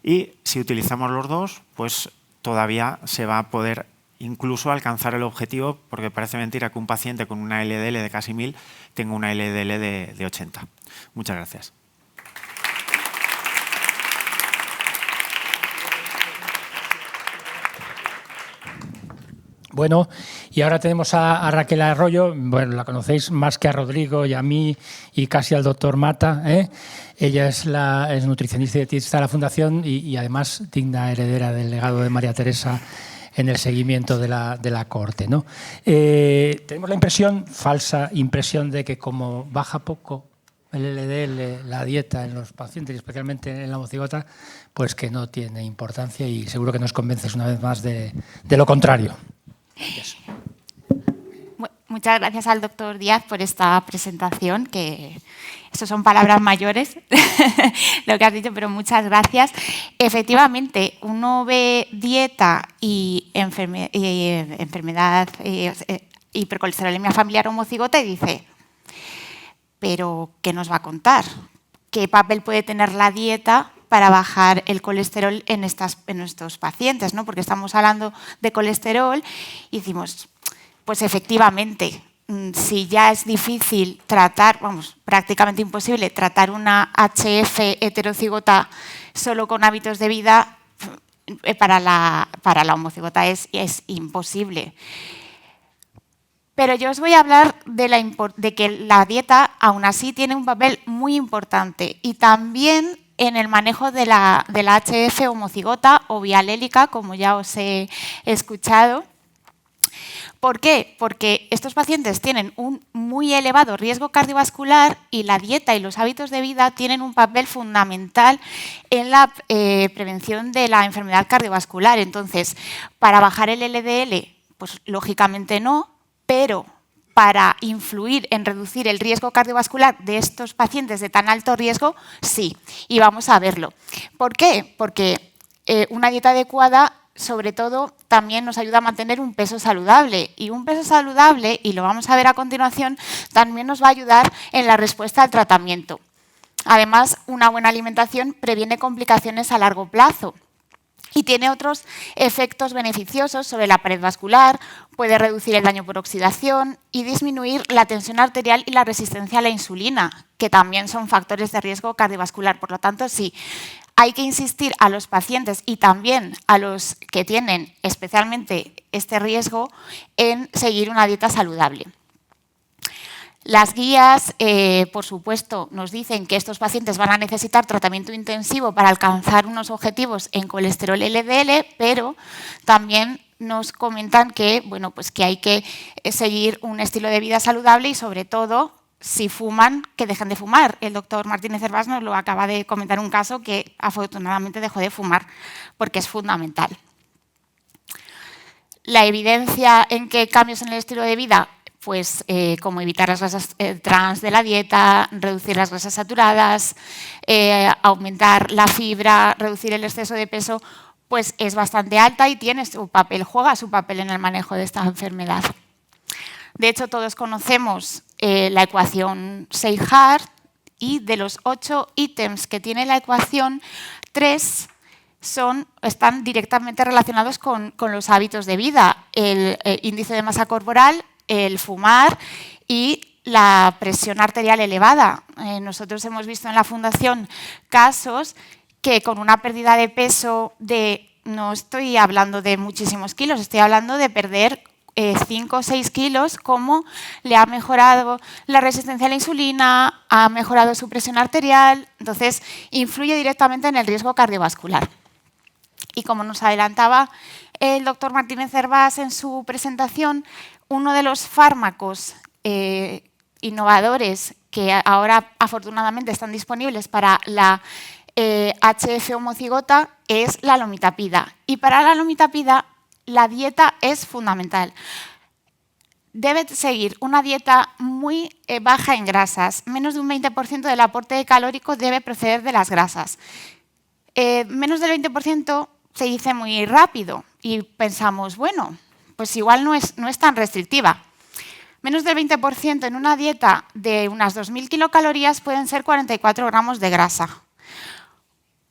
y si utilizamos los dos, pues todavía se va a poder incluso alcanzar el objetivo, porque parece mentira que un paciente con una LDL de casi 1000 tenga una LDL de 80. Muchas gracias. Bueno, y ahora tenemos a Raquel Arroyo. Bueno, la conocéis más que a Rodrigo y a mí y casi al doctor Mata, ¿eh? Ella es nutricionista y dietista de la Fundación y además digna heredera del legado de María Teresa en el seguimiento de la cohorte, ¿no? Tenemos la impresión, falsa impresión, de que como baja poco el LDL, la dieta en los pacientes, y especialmente en la homocigota, pues que no tiene importancia, y seguro que nos convences una vez más de lo contrario. Muchas gracias al doctor Díaz por esta presentación, que eso son palabras mayores, lo que has dicho, pero muchas gracias. Efectivamente, uno ve dieta y enfermedad, hipercolesterolemia familiar homocigota y dice, ¿pero qué nos va a contar? ¿Qué papel puede tener la dieta para bajar el colesterol en estos pacientes, ¿no? Porque estamos hablando de colesterol y decimos, pues efectivamente, si ya es difícil tratar, prácticamente imposible tratar una HF heterocigota solo con hábitos de vida, para la homocigota es imposible. Pero yo os voy a hablar de que la dieta aún así tiene un papel muy importante, y también en el manejo de la HF homocigota o bialélica, como ya os he escuchado. ¿Por qué? Porque estos pacientes tienen un muy elevado riesgo cardiovascular y la dieta y los hábitos de vida tienen un papel fundamental en la prevención de la enfermedad cardiovascular. Entonces, para bajar el LDL, pues lógicamente no, pero para influir en reducir el riesgo cardiovascular de estos pacientes de tan alto riesgo, sí, y vamos a verlo. ¿Por qué? Porque una dieta adecuada, sobre todo, también nos ayuda a mantener un peso saludable, y un peso saludable, y lo vamos a ver a continuación, también nos va a ayudar en la respuesta al tratamiento. Además, una buena alimentación previene complicaciones a largo plazo y tiene otros efectos beneficiosos sobre la pared vascular, puede reducir el daño por oxidación y disminuir la tensión arterial y la resistencia a la insulina, que también son factores de riesgo cardiovascular. Por lo tanto, sí, hay que insistir a los pacientes y también a los que tienen especialmente este riesgo en seguir una dieta saludable. Las guías, por supuesto, nos dicen que estos pacientes van a necesitar tratamiento intensivo para alcanzar unos objetivos en colesterol LDL, pero también nos comentan que, bueno, pues que hay que seguir un estilo de vida saludable y, sobre todo, si fuman, que dejen de fumar. El doctor Martínez Hervás nos lo acaba de comentar, un caso que afortunadamente dejó de fumar, porque es fundamental. La evidencia en que cambios en el estilo de vida, pues como evitar las grasas trans de la dieta, reducir las grasas saturadas, aumentar la fibra, reducir el exceso de peso, pues es bastante alta y tiene su papel, juega su papel en el manejo de esta enfermedad. De hecho, todos conocemos la ecuación Sheikhard, y de los 8 ítems que tiene la ecuación, 3 están directamente relacionados con los hábitos de vida: el índice de masa corporal, el fumar y la presión arterial elevada. Nosotros hemos visto en la Fundación casos que con una pérdida de peso no estoy hablando de muchísimos kilos, estoy hablando de perder 5 o 6 kilos, cómo le ha mejorado la resistencia a la insulina, ha mejorado su presión arterial. Entonces, influye directamente en el riesgo cardiovascular. Y como nos adelantaba el doctor Martínez Hervás en su presentación, uno de los fármacos innovadores que ahora afortunadamente están disponibles para la HF homocigota es la lomitapida. Y para la lomitapida la dieta es fundamental. Debe seguir una dieta muy baja en grasas. Menos de un 20% del aporte calórico debe proceder de las grasas. Menos del 20% se dice muy rápido y pensamos, bueno, pues igual no es tan restrictiva. Menos del 20% en una dieta de unas 2.000 kilocalorías pueden ser 44 gramos de grasa.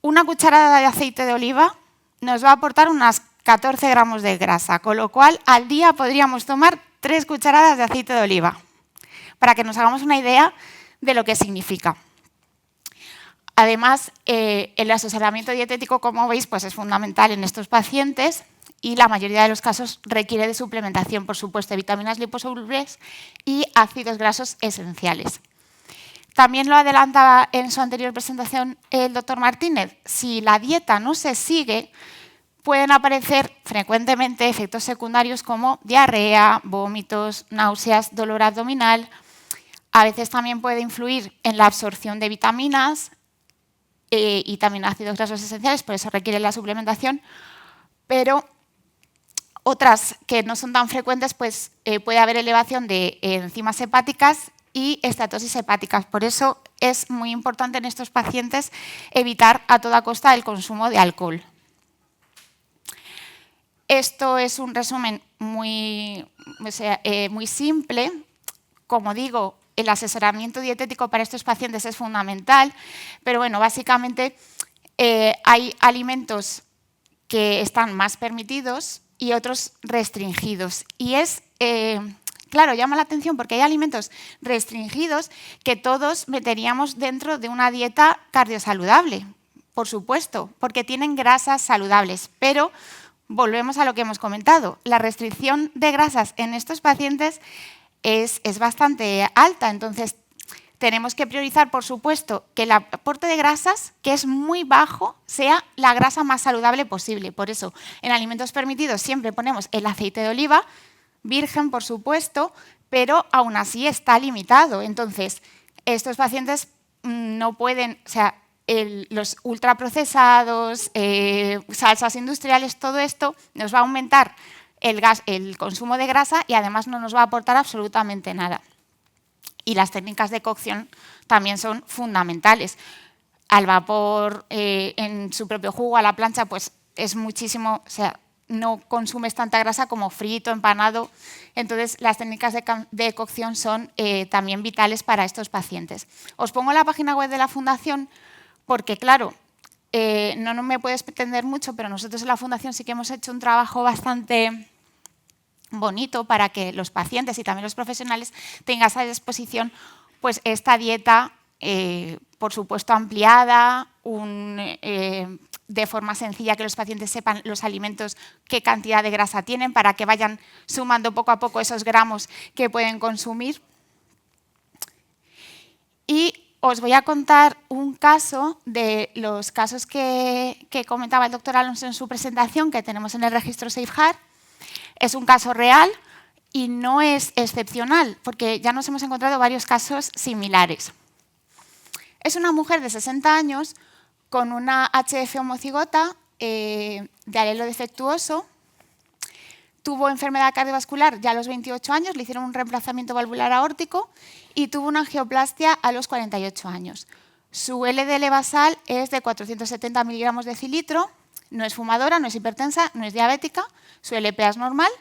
Una cucharada de aceite de oliva nos va a aportar unas 14 gramos de grasa, con lo cual al día podríamos tomar 3 cucharadas de aceite de oliva, para que nos hagamos una idea de lo que significa. Además, el asesoramiento dietético, como veis, pues es fundamental en estos pacientes y la mayoría de los casos requiere de suplementación, por supuesto, de vitaminas liposolubles y ácidos grasos esenciales. También lo adelantaba en su anterior presentación el doctor Martínez, si la dieta no se sigue, pueden aparecer frecuentemente efectos secundarios como diarrea, vómitos, náuseas, dolor abdominal. A veces también puede influir en la absorción de vitaminas y también ácidos grasos esenciales, por eso requiere la suplementación. Pero otras que no son tan frecuentes, pues puede haber elevación de enzimas hepáticas y estatosis hepáticas. Por eso es muy importante en estos pacientes evitar a toda costa el consumo de alcohol. Esto es un resumen muy simple. Como digo, el asesoramiento dietético para estos pacientes es fundamental, pero bueno, básicamente hay alimentos que están más permitidos y otros restringidos. Y claro, llama la atención porque hay alimentos restringidos que todos meteríamos dentro de una dieta cardiosaludable, por supuesto, porque tienen grasas saludables, pero volvemos a lo que hemos comentado. La restricción de grasas en estos pacientes es bastante alta, entonces tenemos que priorizar, por supuesto, que el aporte de grasas, que es muy bajo, sea la grasa más saludable posible. Por eso, en alimentos permitidos siempre ponemos el aceite de oliva, virgen, por supuesto, pero aún así está limitado. Entonces, estos pacientes no pueden, o sea, los ultraprocesados, salsas industriales, todo esto nos va a aumentar el consumo de grasa y además no nos va a aportar absolutamente nada. Y las técnicas de cocción también son fundamentales. Al vapor, en su propio jugo, a la plancha, pues es muchísimo, o sea, no consumes tanta grasa como frito, empanado. Entonces, las técnicas de cocción son también vitales para estos pacientes. Os pongo la página web de la Fundación porque, claro, no me puedo extender mucho, pero nosotros en la Fundación sí que hemos hecho un trabajo bastante bonito para que los pacientes y también los profesionales tengan a disposición pues, esta dieta, por supuesto, ampliada, de forma sencilla, que los pacientes sepan los alimentos, qué cantidad de grasa tienen, para que vayan sumando poco a poco esos gramos que pueden consumir. Y os voy a contar un caso de los casos que comentaba el doctor Alonso en su presentación, que tenemos en el registro SafeHeart. Es un caso real y no es excepcional, porque ya nos hemos encontrado varios casos similares. Es una mujer de 60 años con una HF homocigota de alelo defectuoso. Tuvo enfermedad cardiovascular ya a los 28 años, le hicieron un reemplazamiento valvular aórtico y tuvo una angioplastia a los 48 años. Su LDL basal es de 470 miligramos de decilitro, no es fumadora, no es hipertensa, no es diabética, su LPA es normal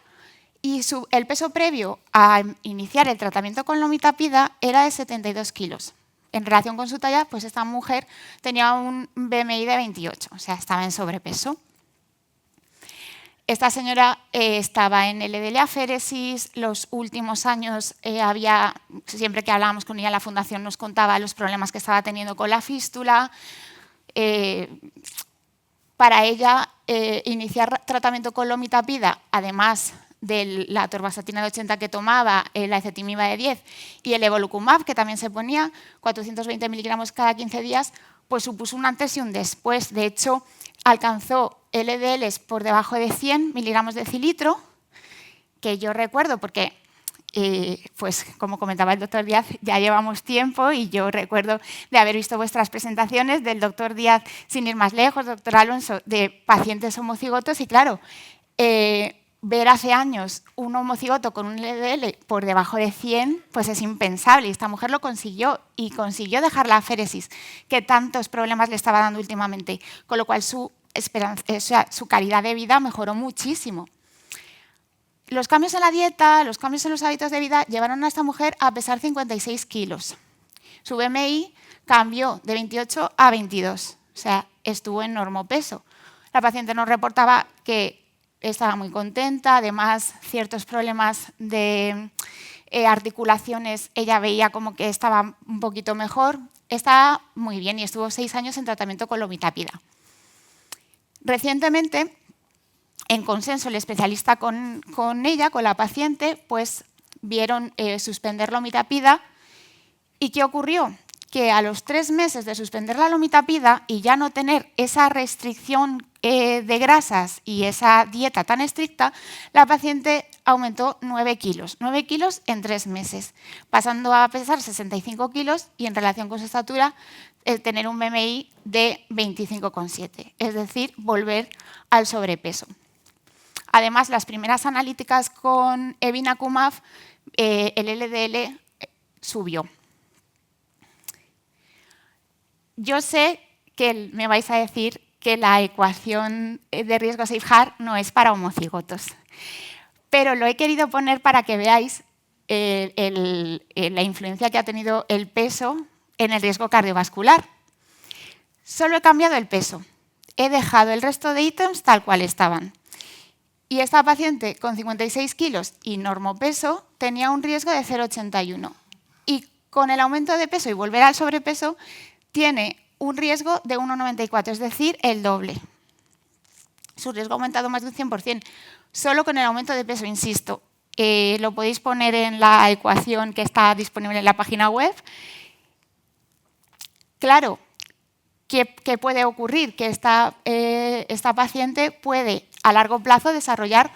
y el peso previo a iniciar el tratamiento con lomitapida era de 72 kilos. En relación con su talla, pues esta mujer tenía un BMI de 28, o sea, estaba en sobrepeso. Esta señora estaba en LDL aféresis, los últimos años siempre que hablábamos con ella en la fundación nos contaba los problemas que estaba teniendo con la fístula. Para ella, iniciar tratamiento con lomitapida, además de la atorvastatina de 80 que tomaba, la ezetimiba de 10 y el evolucumab, que también se ponía, 420 miligramos cada 15 días, pues supuso un antes y un después. De hecho, alcanzó LDLs por debajo de 100 miligramos de decilitro, que yo recuerdo porque pues como comentaba el doctor Díaz, ya llevamos tiempo y yo recuerdo de haber visto vuestras presentaciones del doctor Díaz, sin ir más lejos, doctor Alonso, de pacientes homocigotos y claro, ver hace años un homocigoto con un LDL por debajo de 100, pues es impensable. Y esta mujer lo consiguió y consiguió dejar la aféresis que tantos problemas le estaba dando últimamente, con lo cual su calidad de vida mejoró muchísimo. Los cambios en la dieta, los cambios en los hábitos de vida llevaron a esta mujer a pesar 56 kilos. Su BMI cambió de 28 a 22, o sea, estuvo en normopeso. La paciente nos reportaba que estaba muy contenta, además ciertos problemas de articulaciones, ella veía como que estaba un poquito mejor, estaba muy bien y estuvo 6 años en tratamiento con lomiprazida. Recientemente, en consenso, el especialista con ella, con la paciente, pues vieron suspender lomiprazida. ¿Y qué ocurrió? Que a los 3 meses de suspender la lomiprazida y ya no tener esa restricción de grasas y esa dieta tan estricta, la paciente aumentó 9 kilos. 9 kilos en 3 meses, pasando a pesar 65 kilos y en relación con su estatura tener un BMI de 25,7, es decir, volver al sobrepeso. Además, las primeras analíticas con evinacumab, el LDL subió. Yo sé que me vais a decir que la ecuación de riesgo Safeheart no es para homocigotos, pero lo he querido poner para que veáis la influencia que ha tenido el peso en el riesgo cardiovascular. Solo he cambiado el peso, he dejado el resto de ítems tal cual estaban. Y esta paciente con 56 kilos y normopeso tenía un riesgo de 0,81. Y con el aumento de peso y volver al sobrepeso, tiene un riesgo de 1,94, es decir, el doble. Su riesgo ha aumentado más de un 100%, solo con el aumento de peso, insisto. Lo podéis poner en la ecuación que está disponible en la página web. Claro, ¿qué puede ocurrir? Que esta paciente puede a largo plazo desarrollar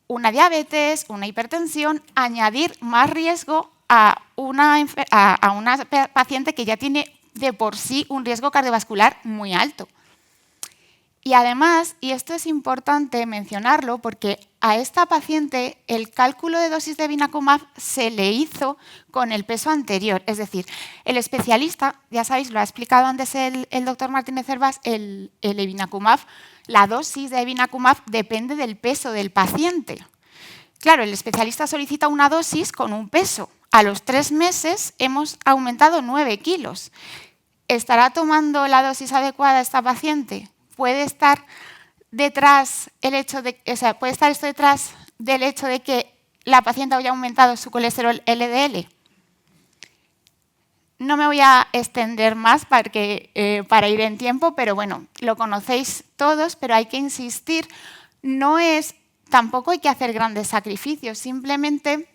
una diabetes, una hipertensión, añadir más riesgo a una paciente que ya tiene de por sí un riesgo cardiovascular muy alto. Y además, y esto es importante mencionarlo, porque a esta paciente el cálculo de dosis de evinacumab se le hizo con el peso anterior. Es decir, el especialista, ya sabéis, lo ha explicado antes el doctor Martínez Hervás, el evinacumab, la dosis de evinacumab depende del peso del paciente. Claro, el especialista solicita una dosis con un peso. A los 3 meses hemos aumentado 9 kilos. ¿Estará tomando la dosis adecuada esta paciente? ¿Puede estar detrás puede estar esto detrás del hecho de que la paciente haya aumentado su colesterol LDL? No me voy a extender más para ir en tiempo, pero bueno, lo conocéis todos, pero hay que insistir. Tampoco hay que hacer grandes sacrificios, simplemente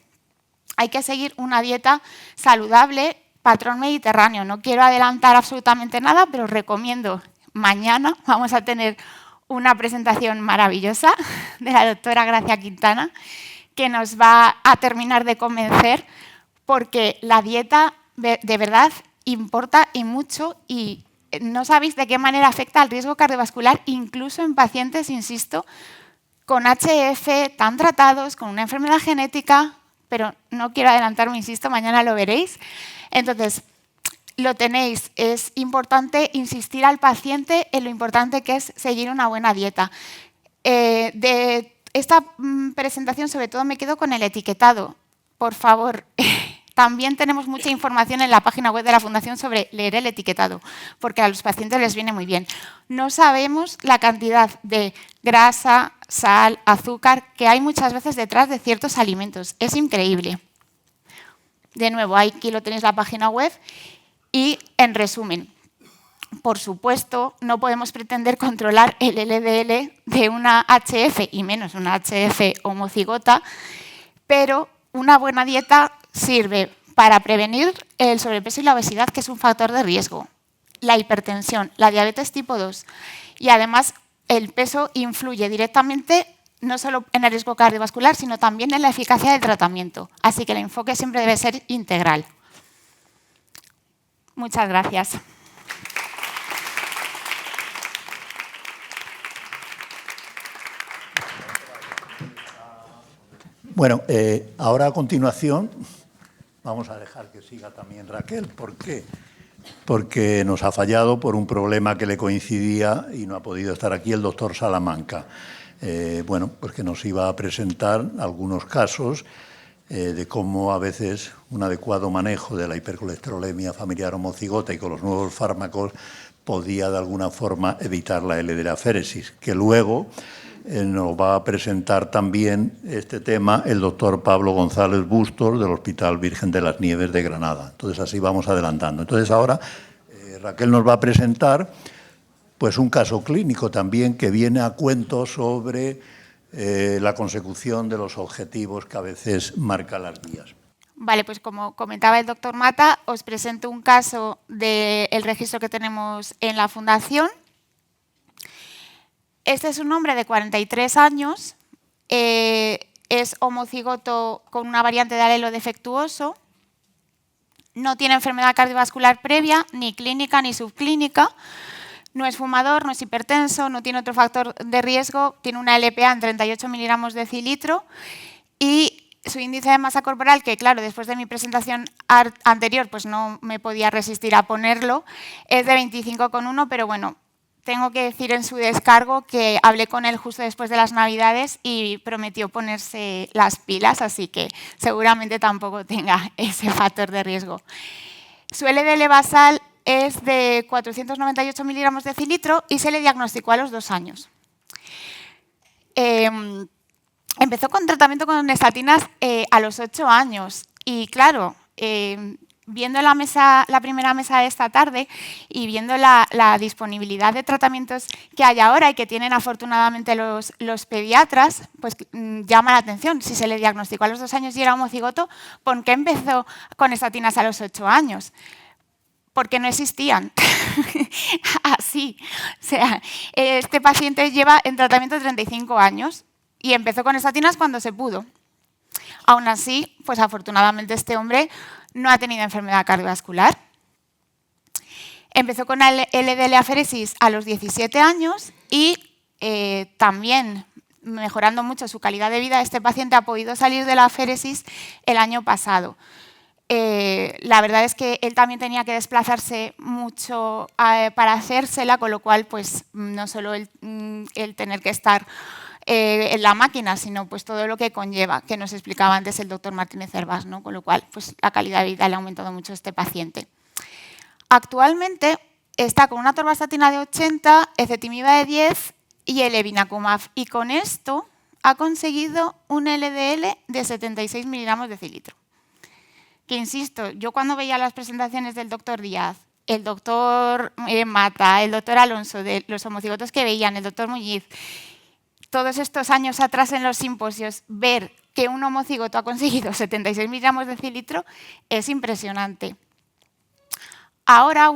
hay que seguir una dieta saludable, patrón mediterráneo. No quiero adelantar absolutamente nada, pero recomiendo. Mañana vamos a tener una presentación maravillosa de la doctora Gracia Quintana, que nos va a terminar de convencer, porque la dieta de verdad importa y mucho, y no sabéis de qué manera afecta al riesgo cardiovascular, incluso en pacientes, insisto, con HF, tan tratados, con una enfermedad genética, pero no quiero adelantarme, insisto, mañana lo veréis. Entonces, lo tenéis, es importante insistir al paciente en lo importante que es seguir una buena dieta. De esta presentación, sobre todo, me quedo con el etiquetado. Por favor, también tenemos mucha información en la página web de la Fundación sobre leer el etiquetado, porque a los pacientes les viene muy bien. No sabemos la cantidad de grasa, sal, azúcar que hay muchas veces detrás de ciertos alimentos. Es increíble. De nuevo, aquí lo tenéis la página web. Y, en resumen, por supuesto, no podemos pretender controlar el LDL de una HF, y menos una HF homocigota, pero una buena dieta sirve para prevenir el sobrepeso y la obesidad, que es un factor de riesgo, la hipertensión, la diabetes tipo 2, y además el peso influye directamente no solo en el riesgo cardiovascular, sino también en la eficacia del tratamiento. Así que el enfoque siempre debe ser integral. Muchas gracias. Bueno, ahora a continuación vamos a dejar que siga también Raquel. ¿Por qué? Porque nos ha fallado por un problema que le coincidía y no ha podido estar aquí el doctor Salamanca. Bueno, pues que nos iba a presentar algunos casos de cómo a veces un adecuado manejo de la hipercolesterolemia familiar homocigota y con los nuevos fármacos podía de alguna forma evitar la LDL-aféresis, que luego nos va a presentar también este tema el doctor Pablo González Bustos del Hospital Virgen de las Nieves de Granada. Entonces así vamos adelantando. Entonces ahora Raquel nos va a presentar pues un caso clínico también que viene a cuento sobre la consecución de los objetivos que a veces marcan las guías. Vale, pues como comentaba el doctor Mata, os presento un caso del registro que tenemos en la Fundación. Este es un hombre de 43 años, es homocigoto con una variante de alelo defectuoso, no tiene enfermedad cardiovascular previa, ni clínica ni subclínica, no es fumador, no es hipertenso, no tiene otro factor de riesgo, tiene una LPA en 38 miligramos de decilitro y su índice de masa corporal, que claro, después de mi presentación anterior pues no me podía resistir a ponerlo, es de 25,1, pero bueno, tengo que decir en su descargo que hablé con él justo después de las Navidades y prometió ponerse las pilas, así que seguramente tampoco tenga ese factor de riesgo. Su LDL basal es de 498 miligramos de decilitro y se le diagnosticó a los 2 años. Empezó con tratamiento con estatinas a los 8 años y claro, viendo la primera mesa de esta tarde y viendo la disponibilidad de tratamientos que hay ahora y que tienen afortunadamente los pediatras, pues llama la atención. Si se le diagnosticó a los 2 años y era homocigoto, ¿por qué empezó con estatinas a los 8 años? Porque no existían. Así. O sea, este paciente lleva en tratamiento 35 años y empezó con estatinas cuando se pudo. Aún así, pues afortunadamente este hombre no ha tenido enfermedad cardiovascular. Empezó con LDL-aféresis a los 17 años y también mejorando mucho su calidad de vida, este paciente ha podido salir de la aféresis el año pasado. La verdad es que él también tenía que desplazarse mucho para hacérsela, con lo cual pues no solo el tener que estar en la máquina, sino pues todo lo que conlleva, que nos explicaba antes el doctor Martínez Hervás, ¿no? Con lo cual pues la calidad de vida le ha aumentado mucho a este paciente. Actualmente está con una atorvastatina de 80, ezetimiba de 10 y el evinacumab, y con esto ha conseguido un LDL de 76 miligramos de decilitro. Que insisto, yo cuando veía las presentaciones del doctor Díaz, el doctor Mata, el doctor Alonso, de los homocigotos que veían, el doctor Muñiz, todos estos años atrás en los simposios, ver que un homocigoto ha conseguido 76 miligramos de decilitro es impresionante. Ahora,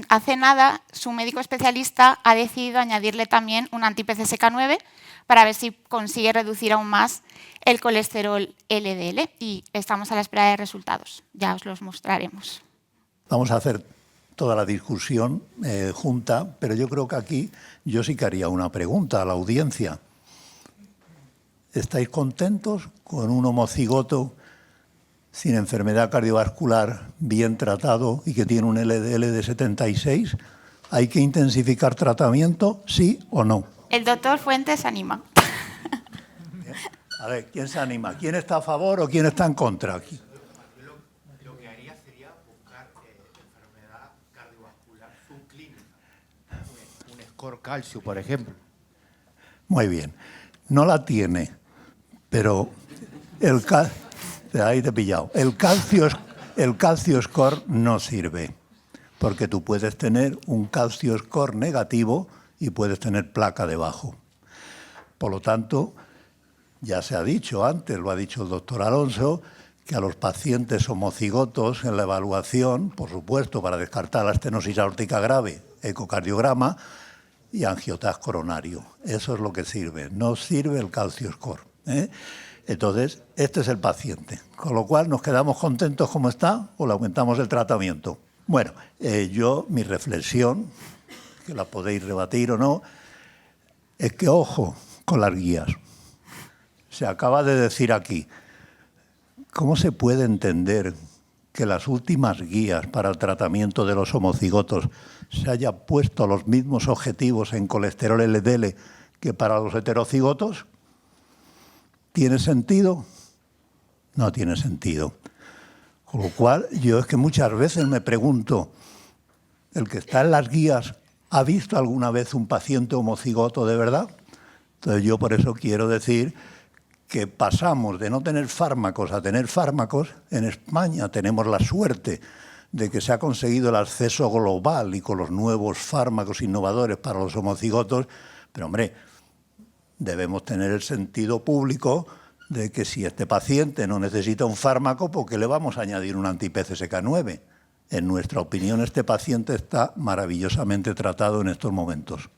hace nada, su médico especialista ha decidido añadirle también un anti-PCSK9 para ver si consigue reducir aún más el colesterol LDL y estamos a la espera de resultados. Ya os los mostraremos. Vamos a hacer toda la discusión junta, pero yo creo que aquí yo sí que haría una pregunta a la audiencia. ¿Estáis contentos con un homocigoto sin enfermedad cardiovascular bien tratado y que tiene un LDL de 76? ¿Hay que intensificar tratamiento, sí o no? El doctor Fuentes anima. A ver, ¿quién se anima? ¿Quién está a favor o quién está en contra aquí? Lo que haría sería buscar enfermedad cardiovascular subclínica. Un score calcio, por ejemplo. Muy bien. No la tiene, pero ahí te he pillado. El calcio score no sirve, porque tú puedes tener un calcio score negativo y puedes tener placa debajo. Por lo tanto, ya se ha dicho antes, lo ha dicho el doctor Alonso, que a los pacientes homocigotos en la evaluación, por supuesto, para descartar la estenosis aórtica grave, ecocardiograma, y angiotac coronario. Eso es lo que sirve, no sirve el calcio score, ¿eh? Entonces, este es el paciente, con lo cual nos quedamos contentos como está o le aumentamos el tratamiento. Bueno, mi reflexión, que la podéis rebatir o no, es que ojo con las guías. Se acaba de decir aquí, ¿cómo se puede entender que las últimas guías para el tratamiento de los homocigotos se hayan puesto los mismos objetivos en colesterol LDL que para los heterocigotos? ¿Tiene sentido? No tiene sentido. Con lo cual, yo es que muchas veces me pregunto, ¿el que está en las guías ha visto alguna vez un paciente homocigoto de verdad? Entonces yo por eso quiero decir que pasamos de no tener fármacos a tener fármacos. En España tenemos la suerte de que se ha conseguido el acceso global y con los nuevos fármacos innovadores para los homocigotos, pero hombre, debemos tener el sentido público de que si este paciente no necesita un fármaco, ¿por qué le vamos a añadir un anti-PCSK9? En nuestra opinión, este paciente está maravillosamente tratado en estos momentos.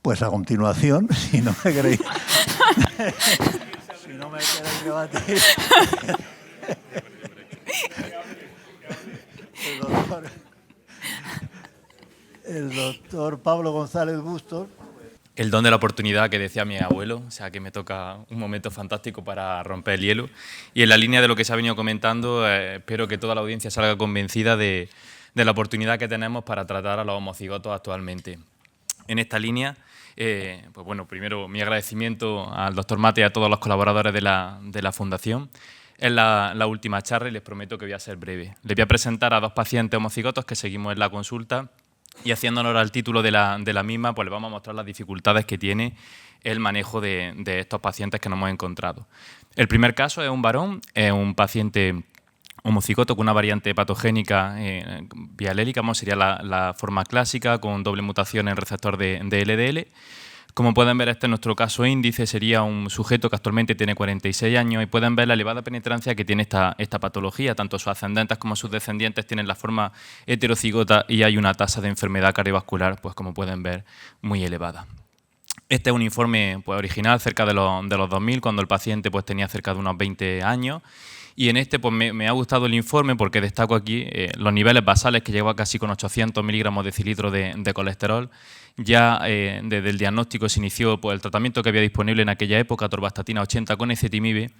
Pues a continuación, si no me queréis, si no me queréis debatir, el doctor Pablo González Bustos. El don de la oportunidad que decía mi abuelo, o sea que me toca un momento fantástico para romper el hielo. Y en la línea de lo que se ha venido comentando, espero que toda la audiencia salga convencida de la oportunidad que tenemos para tratar a los homocigotos actualmente. En esta línea, pues bueno, primero mi agradecimiento al doctor Mata y a todos los colaboradores de la Fundación. Es la última charla y les prometo que voy a ser breve. Les voy a presentar a dos pacientes homocigotos que seguimos en la consulta y haciendo honor al título de la misma, pues les vamos a mostrar las dificultades que tiene el manejo de estos pacientes que nos hemos encontrado. El primer caso es un varón, es un paciente homocigoto con una variante patogénica bialélica, sería la forma clásica, con doble mutación en receptor de LDL. Como pueden ver, este es nuestro caso índice, sería un sujeto que actualmente tiene 46 años y pueden ver la elevada penetrancia que tiene esta patología. Tanto sus ascendentes como sus descendientes tienen la forma heterocigota y hay una tasa de enfermedad cardiovascular, pues como pueden ver, muy elevada. Este es un informe pues, original, cerca de los 2000, cuando el paciente pues, tenía cerca de unos 20 años. Y en este pues, me ha gustado el informe porque destaco aquí los niveles basales que llegó a casi con 800 miligramos de decilitro de colesterol. Ya desde el diagnóstico se inició pues, el tratamiento que había disponible en aquella época, atorvastatina 80 con ezetimibe,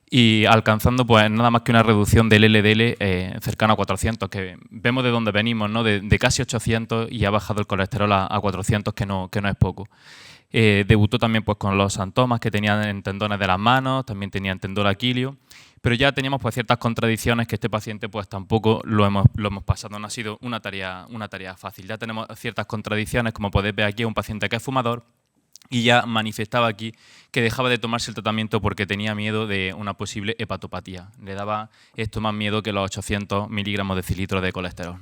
y alcanzando pues, nada más que una reducción del LDL cercano a 400, que vemos de dónde venimos, ¿no? de casi 800 y ha bajado el colesterol a 400, que no es poco. Debutó también pues, con los santomas que tenían en tendones de las manos, también tenían tendón aquilio, pero ya teníamos pues, ciertas contradicciones que este paciente pues, tampoco lo hemos pasado, no ha sido una tarea fácil. Ya tenemos ciertas contradicciones, como podéis ver aquí, un paciente que es fumador y ya manifestaba aquí que dejaba de tomarse el tratamiento porque tenía miedo de una posible hepatopatía. Le daba esto más miedo que los 800 miligramos de decilitro de colesterol.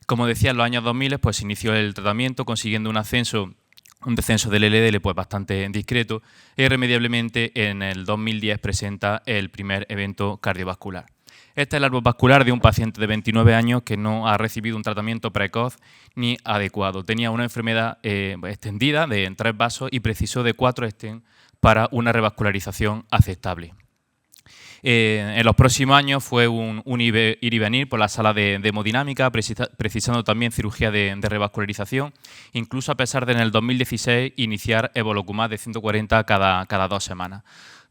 Como decía, en los años 2000 pues, se inició el tratamiento consiguiendo un descenso del LDL pues, bastante discreto e irremediablemente en el 2010 presenta el primer evento cardiovascular. Este es el árbol vascular de un paciente de 29 años que no ha recibido un tratamiento precoz ni adecuado. Tenía una enfermedad extendida de 3 vasos y precisó de 4 stents para una revascularización aceptable. En los próximos años fue un ir y venir por la sala de hemodinámica, precisando también cirugía de revascularización, incluso a pesar de en el 2016 iniciar evolocumab de 140 cada 2 semanas.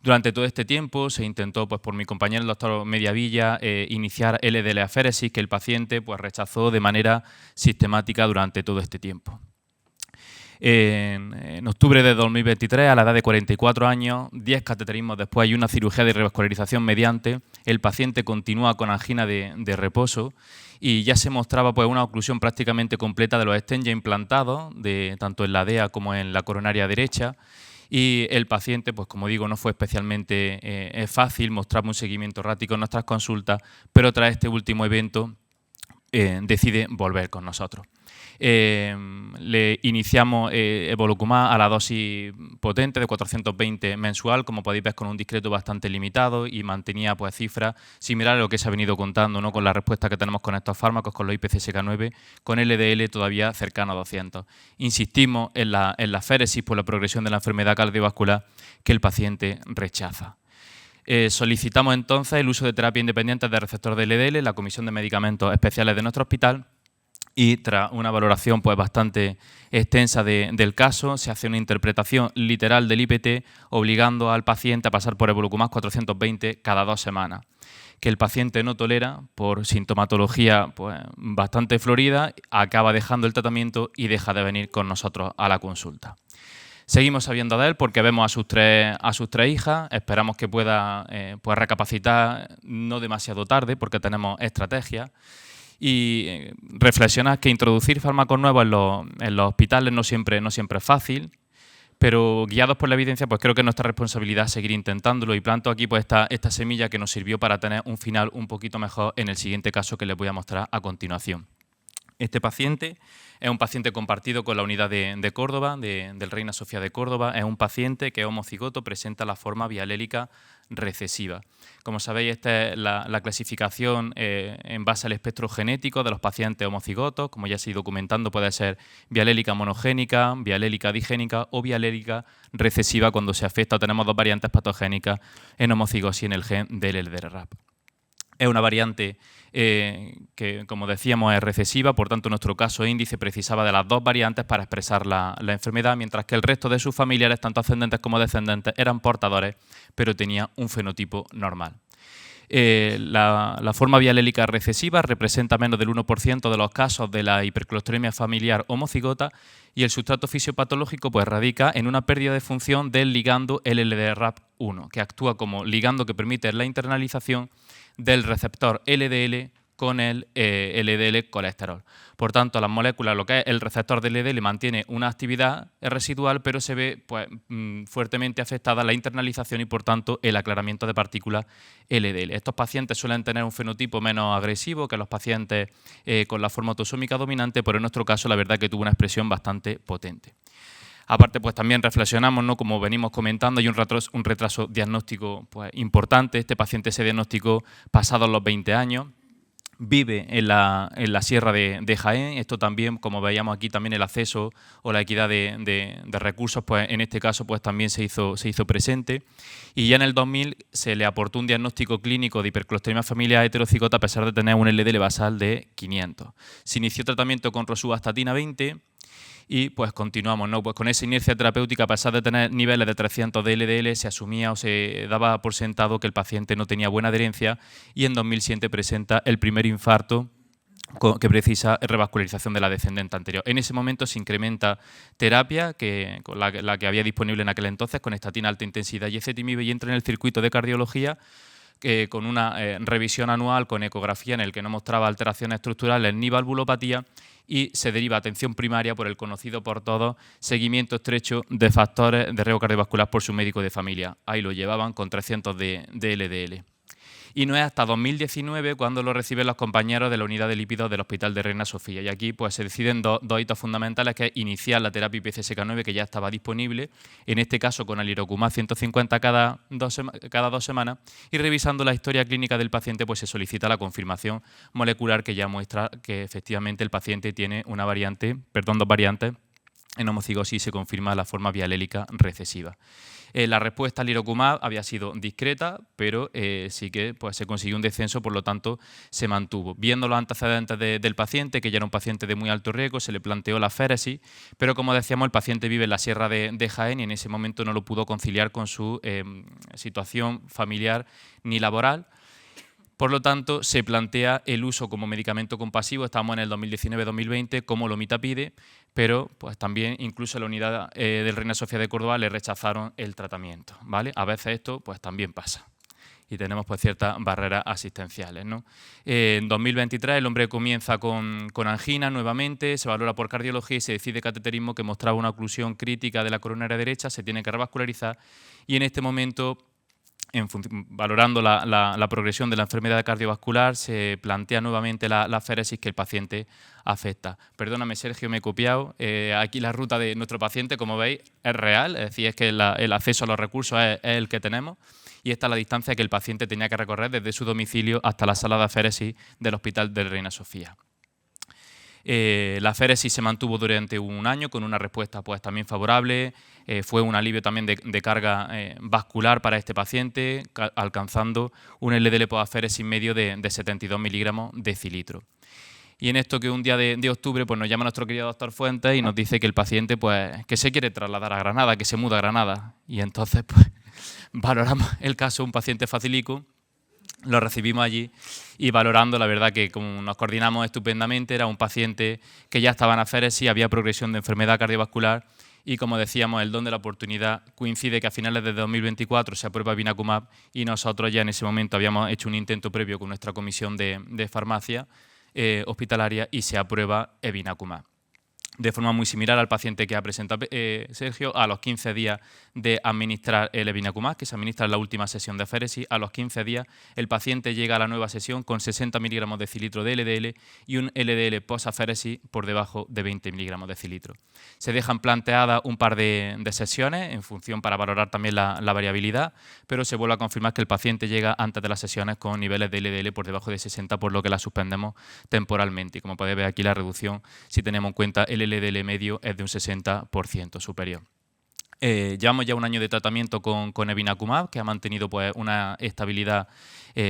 Durante todo este tiempo se intentó pues, por mi compañero el doctor Mediavilla iniciar LDL-aféresis, que el paciente pues, rechazó de manera sistemática durante todo este tiempo. En octubre de 2023, a la edad de 44 años, 10 cateterismos después y una cirugía de revascularización mediante, el paciente continúa con angina de reposo y ya se mostraba pues, una oclusión prácticamente completa de los stents ya implantados, tanto en la DEA como en la coronaria derecha. Y el paciente, pues como digo, no fue especialmente fácil, mostraba un seguimiento errático en nuestras consultas, pero tras este último evento decide volver con nosotros. Le iniciamos evolocumab a la dosis potente de 420 mensual, como podéis ver, con un discreto bastante limitado, y mantenía pues cifras similares a lo que se ha venido contando, ¿no?, con la respuesta que tenemos con estos fármacos, con los IPCSK9, con LDL todavía cercano a 200. Insistimos en la féresis por la progresión de la enfermedad cardiovascular que el paciente rechaza. Solicitamos entonces el uso de terapia independiente de receptor de LDL en la Comisión de Medicamentos Especiales de nuestro hospital, y tras una valoración pues bastante extensa del caso, se hace una interpretación literal del IPT, obligando al paciente a pasar por evolocumab 420 cada 2 semanas, que el paciente no tolera por sintomatología pues bastante florida, acaba dejando el tratamiento y deja de venir con nosotros a la consulta. Seguimos sabiendo de él porque vemos a sus tres hijas, esperamos que pueda pues recapacitar no demasiado tarde porque tenemos estrategias. Y reflexionar que introducir fármacos nuevos en los hospitales no siempre es fácil, pero guiados por la evidencia, pues creo que es nuestra responsabilidad seguir intentándolo, y planto aquí pues esta semilla que nos sirvió para tener un final un poquito mejor en el siguiente caso que les voy a mostrar a continuación. Este paciente es un paciente compartido con la unidad de Córdoba, del Reina Sofía de Córdoba. Es un paciente que es homocigoto, presenta la forma bialélica recesiva. Como sabéis, esta es la clasificación en base al espectro genético de los pacientes homocigotos. Como ya se ha ido documentando, puede ser bialélica monogénica, bialélica digénica o bialélica recesiva cuando se afecta o tenemos 2 variantes patogénicas en homocigosis en el gen del LDRRAP. Es una variante que, como decíamos, es recesiva, por tanto, en nuestro caso índice precisaba de las 2 variantes para expresar la enfermedad, mientras que el resto de sus familiares, tanto ascendentes como descendentes, eran portadores, pero tenían un fenotipo normal. La forma bialélica recesiva representa menos del 1% de los casos de la hiperclostremia familiar homocigota, y el sustrato fisiopatológico pues radica en una pérdida de función del ligando LDRRAP1, que actúa como ligando que permite la internalización del receptor LDL con el LDL colesterol. Por tanto, las moléculas, lo que es el receptor de LDL, mantiene una actividad residual, pero se ve pues, fuertemente afectada la internalización y, por tanto, el aclaramiento de partículas LDL. Estos pacientes suelen tener un fenotipo menos agresivo que los pacientes con la forma autosómica dominante, pero en nuestro caso la verdad que tuvo una expresión bastante potente. Aparte, pues también reflexionamos, ¿no?, como venimos comentando, hay un retraso diagnóstico pues, importante. Este paciente se diagnosticó pasados los 20 años. Vive en la sierra de Jaén. Esto también, como veíamos aquí, también el acceso o la equidad de recursos, pues en este caso pues también se hizo presente. Y ya en el 2000 se le aportó un diagnóstico clínico de hiperclostremia familiar heterocigota a pesar de tener un LDL basal de 500. Se inició tratamiento con rosuvastatina 20 y pues continuamos, ¿no? Pues con esa inercia terapéutica, a pesar de tener niveles de 300 de LDL, se asumía o se daba por sentado que el paciente no tenía buena adherencia, y en 2007 presenta el primer infarto que precisa revascularización de la descendente anterior. En ese momento se incrementa terapia, con la que había disponible en aquel entonces, con estatina alta intensidad y ezetimibe, y entra en el circuito de cardiología con una revisión anual con ecografía en el que no mostraba alteraciones estructurales ni valvulopatía, y se deriva a atención primaria por el conocido por todos seguimiento estrecho de factores de riesgo cardiovascular por su médico de familia. Ahí lo llevaban con 300 de LDL. Y no es hasta 2019 cuando lo reciben los compañeros de la unidad de lípidos del Hospital de Reina Sofía. Y aquí pues, se deciden dos hitos fundamentales, que es iniciar la terapia IPCSK9, que ya estaba disponible, en este caso con alirocumab 150 cada 2 semanas, y revisando la historia clínica del paciente pues, se solicita la confirmación molecular que ya muestra que efectivamente el paciente tiene dos variantes en homocigosis, y se confirma la forma bialélica recesiva. La respuesta al alirocumab había sido discreta, pero sí que pues, se consiguió un descenso, por lo tanto se mantuvo. Viendo los antecedentes del paciente, que ya era un paciente de muy alto riesgo, se le planteó la féresis, pero como decíamos, el paciente vive en la sierra de Jaén y en ese momento no lo pudo conciliar con su situación familiar ni laboral. Por lo tanto, se plantea el uso como medicamento compasivo. Estamos en el 2019-2020, como Lomita-pide, pero pues, también incluso en la unidad del Reina Sofía de Córdoba le rechazaron el tratamiento, ¿vale? A veces esto pues, también pasa y tenemos pues, ciertas barreras asistenciales, ¿no? En 2023 el hombre comienza con angina nuevamente, se valora por cardiología y se decide cateterismo, que mostraba una oclusión crítica de la coronaria derecha, se tiene que revascularizar, y en este momento valorando la progresión de la enfermedad cardiovascular, se plantea nuevamente la aféresis que el paciente afecta. Perdóname, Sergio, me he copiado. Aquí la ruta de nuestro paciente, como veis, es real, es decir, es que el acceso a los recursos es el que tenemos, y esta es la distancia que el paciente tenía que recorrer desde su domicilio hasta la sala de aféresis del Hospital de Reina Sofía. La aféresis se mantuvo durante un año con una respuesta pues, también favorable. Fue un alivio también de carga vascular para este paciente, alcanzando un LDL posaféresis medio de 72 miligramos decilitro. Y en esto que un día de octubre pues, nos llama nuestro querido doctor Fuentes y nos dice que el paciente pues, que se quiere trasladar a Granada, que se muda a Granada. Y entonces pues, valoramos el caso, un paciente facilico, lo recibimos allí y valorando, la verdad que como nos coordinamos estupendamente, era un paciente que ya estaba en aféresis, había progresión de enfermedad cardiovascular y, como decíamos, el don de la oportunidad coincide que a finales de 2024 se aprueba Evinacumab y nosotros ya en ese momento habíamos hecho un intento previo con nuestra comisión de farmacia hospitalaria y se aprueba Evinacumab. De forma muy similar al paciente que ha presentado Sergio, a los 15 días de administrar el Evinacumab, que se administra en la última sesión de aféresis, a los 15 días el paciente llega a la nueva sesión con 60 miligramos de decilitro de LDL y un LDL post-aféresis por debajo de 20 miligramos de decilitro. Se dejan planteadas un par de sesiones en función para valorar también la variabilidad, pero se vuelve a confirmar que el paciente llega antes de las sesiones con niveles de LDL por debajo de 60, por lo que la suspendemos temporalmente. Y como podéis ver aquí, la reducción, si tenemos en cuenta el LDL medio, es de un 60% superior. Llevamos ya un año de tratamiento con Evinacumab, que ha mantenido pues, una estabilidad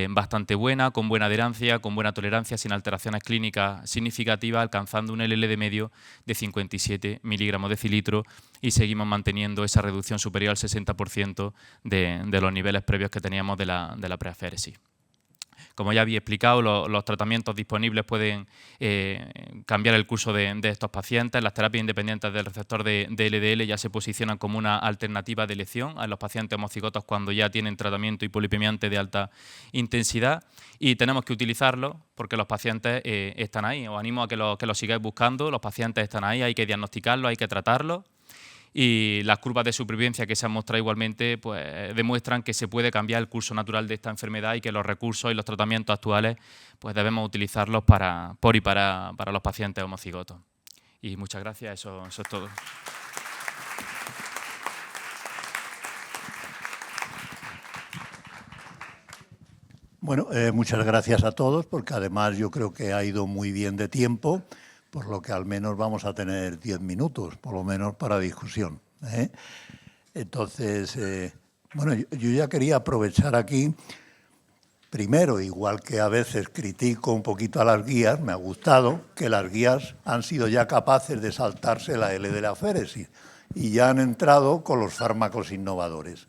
bastante buena, con buena adherencia, con buena tolerancia, sin alteraciones clínicas significativas, alcanzando un LLD medio de 57 miligramos de decilitro y seguimos manteniendo esa reducción superior al 60% de los niveles previos que teníamos de la preaféresis. Como ya había explicado, los tratamientos disponibles pueden cambiar el curso de estos pacientes. Las terapias independientes del receptor de LDL ya se posicionan como una alternativa de elección a los pacientes homocigotos cuando ya tienen tratamiento hipolipemiante de alta intensidad y tenemos que utilizarlo porque los pacientes están ahí. Os animo a que lo sigáis buscando, los pacientes están ahí, hay que diagnosticarlos, hay que tratarlos. Y las curvas de supervivencia que se han mostrado igualmente pues, demuestran que se puede cambiar el curso natural de esta enfermedad y que los recursos y los tratamientos actuales pues, debemos utilizarlos para los pacientes homocigotos. Y muchas gracias, eso es todo. Bueno, muchas gracias a todos, porque además yo creo que ha ido muy bien de tiempo, por lo que al menos vamos a tener 10 minutos, por lo menos para discusión. Entonces, bueno, yo ya quería aprovechar aquí, primero, igual que a veces critico un poquito a las guías, me ha gustado que las guías han sido ya capaces de saltarse la L de la aféresis y ya han entrado con los fármacos innovadores.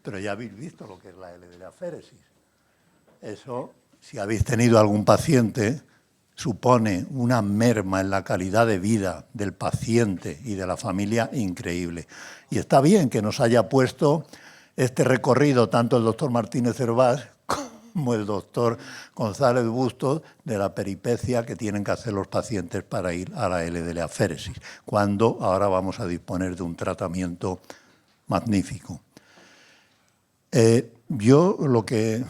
Pero ya habéis visto lo que es la L de la aféresis. Eso, si habéis tenido algún paciente, supone una merma en la calidad de vida del paciente y de la familia increíble. Y está bien que nos haya puesto este recorrido tanto el doctor Martínez Hervás como el doctor González Bustos de la peripecia que tienen que hacer los pacientes para ir a la LDL aféresis, cuando ahora vamos a disponer de un tratamiento magnífico. Yo lo que...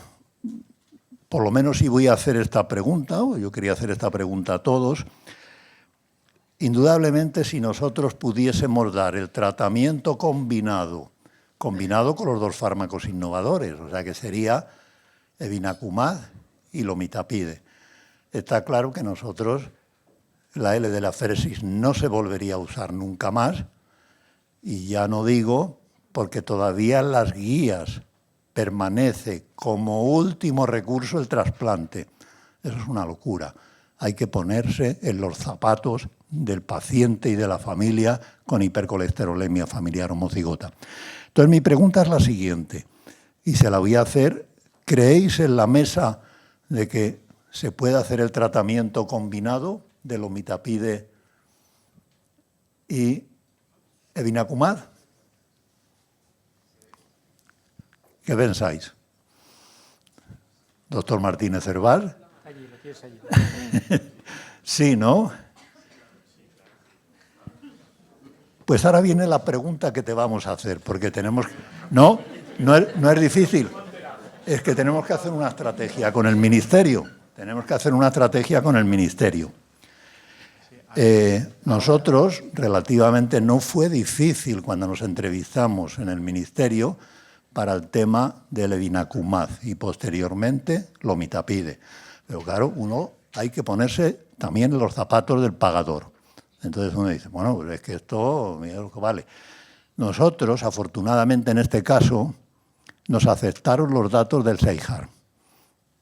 Por lo menos si voy a hacer esta pregunta, o yo quería hacer esta pregunta a todos, indudablemente si nosotros pudiésemos dar el tratamiento combinado con los dos fármacos innovadores, o sea que sería Evinacumab y Lomitapide, está claro que nosotros la L de la aféresis no se volvería a usar nunca más, y ya no digo porque todavía las guías permanece como último recurso el trasplante. Eso es una locura. Hay que ponerse en los zapatos del paciente y de la familia con hipercolesterolemia familiar homocigota. Entonces, mi pregunta es la siguiente, y se la voy a hacer. ¿Creéis en la mesa de que se puede hacer el tratamiento combinado de Lomitapide y Evinacumab? ¿Qué pensáis? Doctor Martínez Hervás. Allí, lo tienes allí. Sí, ¿no? Pues ahora viene la pregunta que te vamos a hacer, porque tenemos... ¿No? no es difícil. Es que tenemos que hacer una estrategia con el Ministerio. Nosotros, relativamente, no fue difícil cuando nos entrevistamos en el Ministerio para el tema del evinacumab y posteriormente lomitapide. Pero claro, uno hay que ponerse también en los zapatos del pagador. Entonces uno dice, bueno, pues es que esto, mira lo que vale. Nosotros, afortunadamente en este caso, nos aceptaron los datos del SEIJAR,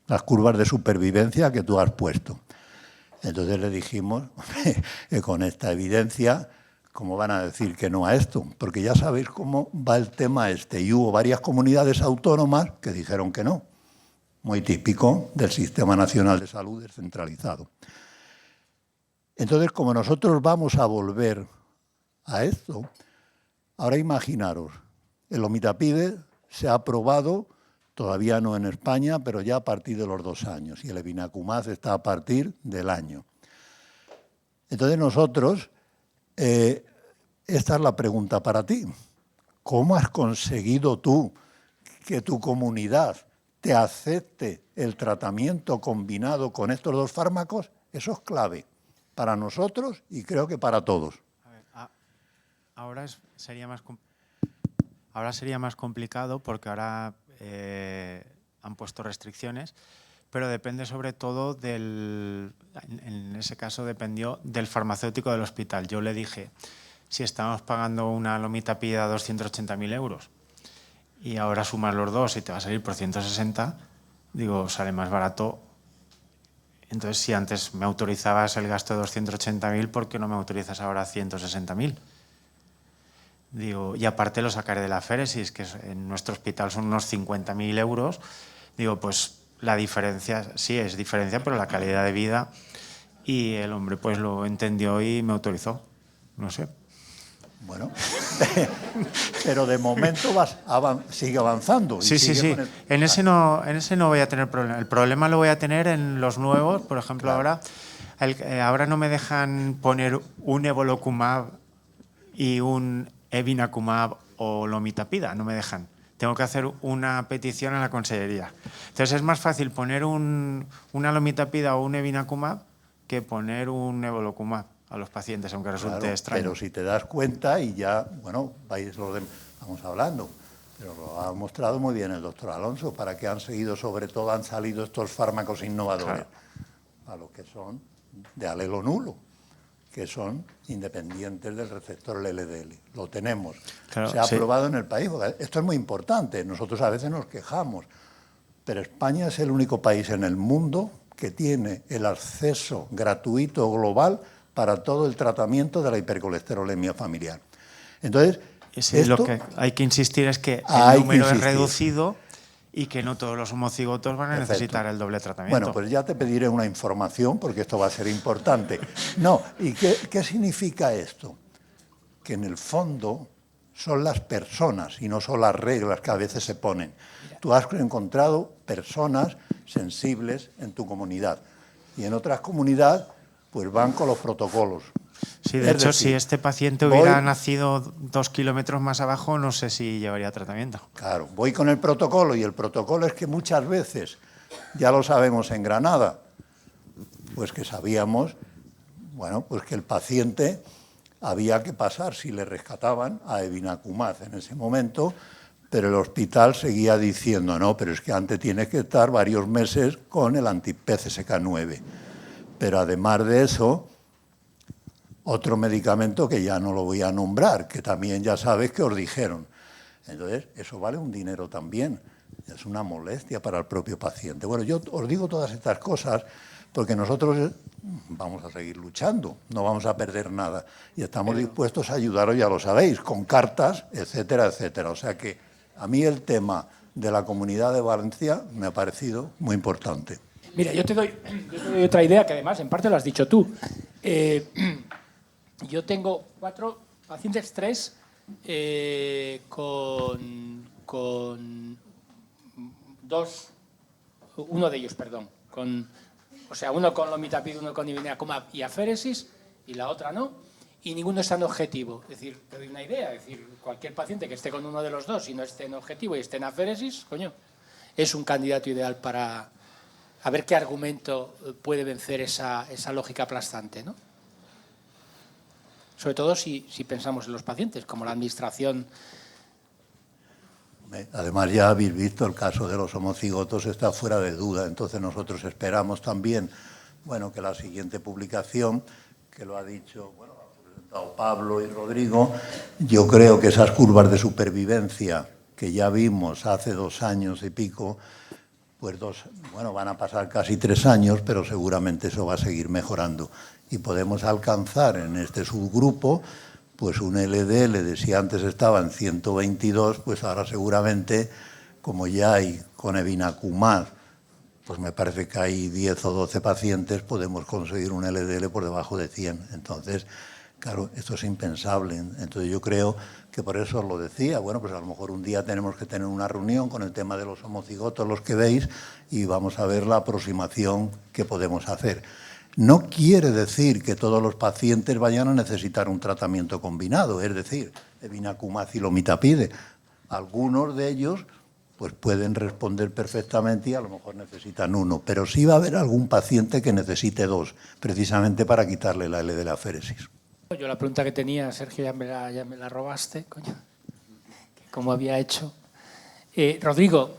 las curvas de supervivencia que tú has puesto. Entonces le dijimos, que con esta evidencia, ¿cómo van a decir que no a esto? Porque ya sabéis cómo va el tema este. Y hubo varias comunidades autónomas que dijeron que no. Muy típico del Sistema Nacional de Salud descentralizado. Entonces, como nosotros vamos a volver a esto, ahora imaginaros, el lomitapide se ha aprobado, todavía no en España, pero ya a partir de los 2 años, y el evinacumab está a partir del año. Entonces nosotros, esta es la pregunta para ti. ¿Cómo has conseguido tú que tu comunidad te acepte el tratamiento combinado con estos 2 fármacos? Eso es clave para nosotros y creo que para todos. A ver, ahora sería más complicado porque ahora han puesto restricciones, pero depende sobre todo en ese caso dependió del farmacéutico del hospital. Yo le dije, si estamos pagando una lomitapide a 280.000 euros y ahora sumas los 2 y te va a salir por 160, digo, sale más barato. Entonces, si antes me autorizabas el gasto de 280.000, ¿por qué no me autorizas ahora 160.000? Digo, y aparte lo sacaré de la féresis, que en nuestro hospital son unos 50.000 euros. Digo, pues la diferencia, sí es diferencia, pero la calidad de vida. Y el hombre pues lo entendió y me autorizó. No sé. Bueno, pero de momento sigue avanzando. Sí. En ese no voy a tener problema. El problema lo voy a tener en los nuevos. Por ejemplo, claro. Ahora no me dejan poner un evolocumab y un evinacumab o lomitapida. No me dejan. Tengo que hacer una petición a la consellería. Entonces es más fácil poner una lomitapida o un evinacumab que poner un evolocumab a los pacientes, aunque resulte extraño. Pero si te das cuenta y ya, bueno, vamos hablando, pero lo ha mostrado muy bien el doctor Alonso, para que han salido estos fármacos innovadores, claro, a los que son de alelo nulo, que son independientes del receptor LDL. Lo tenemos. Claro, se ha aprobado en el país. Esto es muy importante. Nosotros a veces nos quejamos, pero España es el único país en el mundo que tiene el acceso gratuito global para todo el tratamiento de la hipercolesterolemia familiar. Entonces, lo que hay que insistir es que el número es reducido y que no todos los homocigotos van a necesitar el doble tratamiento. Bueno, pues ya te pediré una información porque esto va a ser importante. No, ¿y qué significa esto? Que en el fondo son las personas y no son las reglas que a veces se ponen. Tú has encontrado personas sensibles en tu comunidad y en otras comunidades pues van con los protocolos. Sí, de hecho, si este paciente hubiera nacido 2 kilómetros más abajo, no sé si llevaría tratamiento. Claro, voy con el protocolo y el protocolo es que muchas veces, ya lo sabemos en Granada, pues que sabíamos, bueno, pues que el paciente había que pasar, si le rescataban, a evinacumab en ese momento, pero el hospital seguía diciendo, no, pero es que antes tienes que estar varios meses con el anti-PCSK9. Pero además de eso, otro medicamento que ya no lo voy a nombrar, que también ya sabes que os dijeron. Entonces, eso vale un dinero también. Es una molestia para el propio paciente. Bueno, yo os digo todas estas cosas porque nosotros vamos a seguir luchando, no vamos a perder nada. Y estamos dispuestos a ayudaros, ya lo sabéis, con cartas, etcétera, etcétera. O sea que a mí el tema de la Comunidad de Valencia me ha parecido muy importante. Mira, yo te doy otra idea que además en parte lo has dicho tú. Yo tengo 4 pacientes, 3 con 2, uno de ellos, perdón, uno con lomitapid, uno con evinacumab y aféresis y la otra no. y ninguno es tan objetivo. Es decir, te doy una idea, es decir, cualquier paciente que esté con uno de los dos y no esté en objetivo y esté en aféresis, coño, es un candidato ideal para a ver qué argumento puede vencer esa lógica aplastante, ¿no? Sobre todo si pensamos en los pacientes, como la administración. Además, ya habéis visto el caso de los homocigotos, está fuera de duda. Entonces nosotros esperamos también, bueno, que la siguiente publicación, que lo ha dicho, bueno, lo ha presentado Pablo y Rodrigo, yo creo que esas curvas de supervivencia que ya vimos hace 2 años y pico, pues van a pasar casi 3 años, pero seguramente eso va a seguir mejorando. Y podemos alcanzar en este subgrupo pues un LDL de si antes estaba en 122, pues ahora seguramente, como ya hay con evinacumab, pues me parece que hay 10 o 12 pacientes, podemos conseguir un LDL por debajo de 100. Entonces, claro, esto es impensable. Entonces yo creo que por eso os lo decía, bueno, pues a lo mejor un día tenemos que tener una reunión con el tema de los homocigotos, los que veis, y vamos a ver la aproximación que podemos hacer. No quiere decir que todos los pacientes vayan a necesitar un tratamiento combinado, es decir, evinacumab y lomitapide. Algunos de ellos pues pueden responder perfectamente y a lo mejor necesitan uno, pero sí va a haber algún paciente que necesite 2, precisamente para quitarle la L de la aféresis. Yo la pregunta que tenía, Sergio, ya me la robaste, coño, como había hecho. Rodrigo,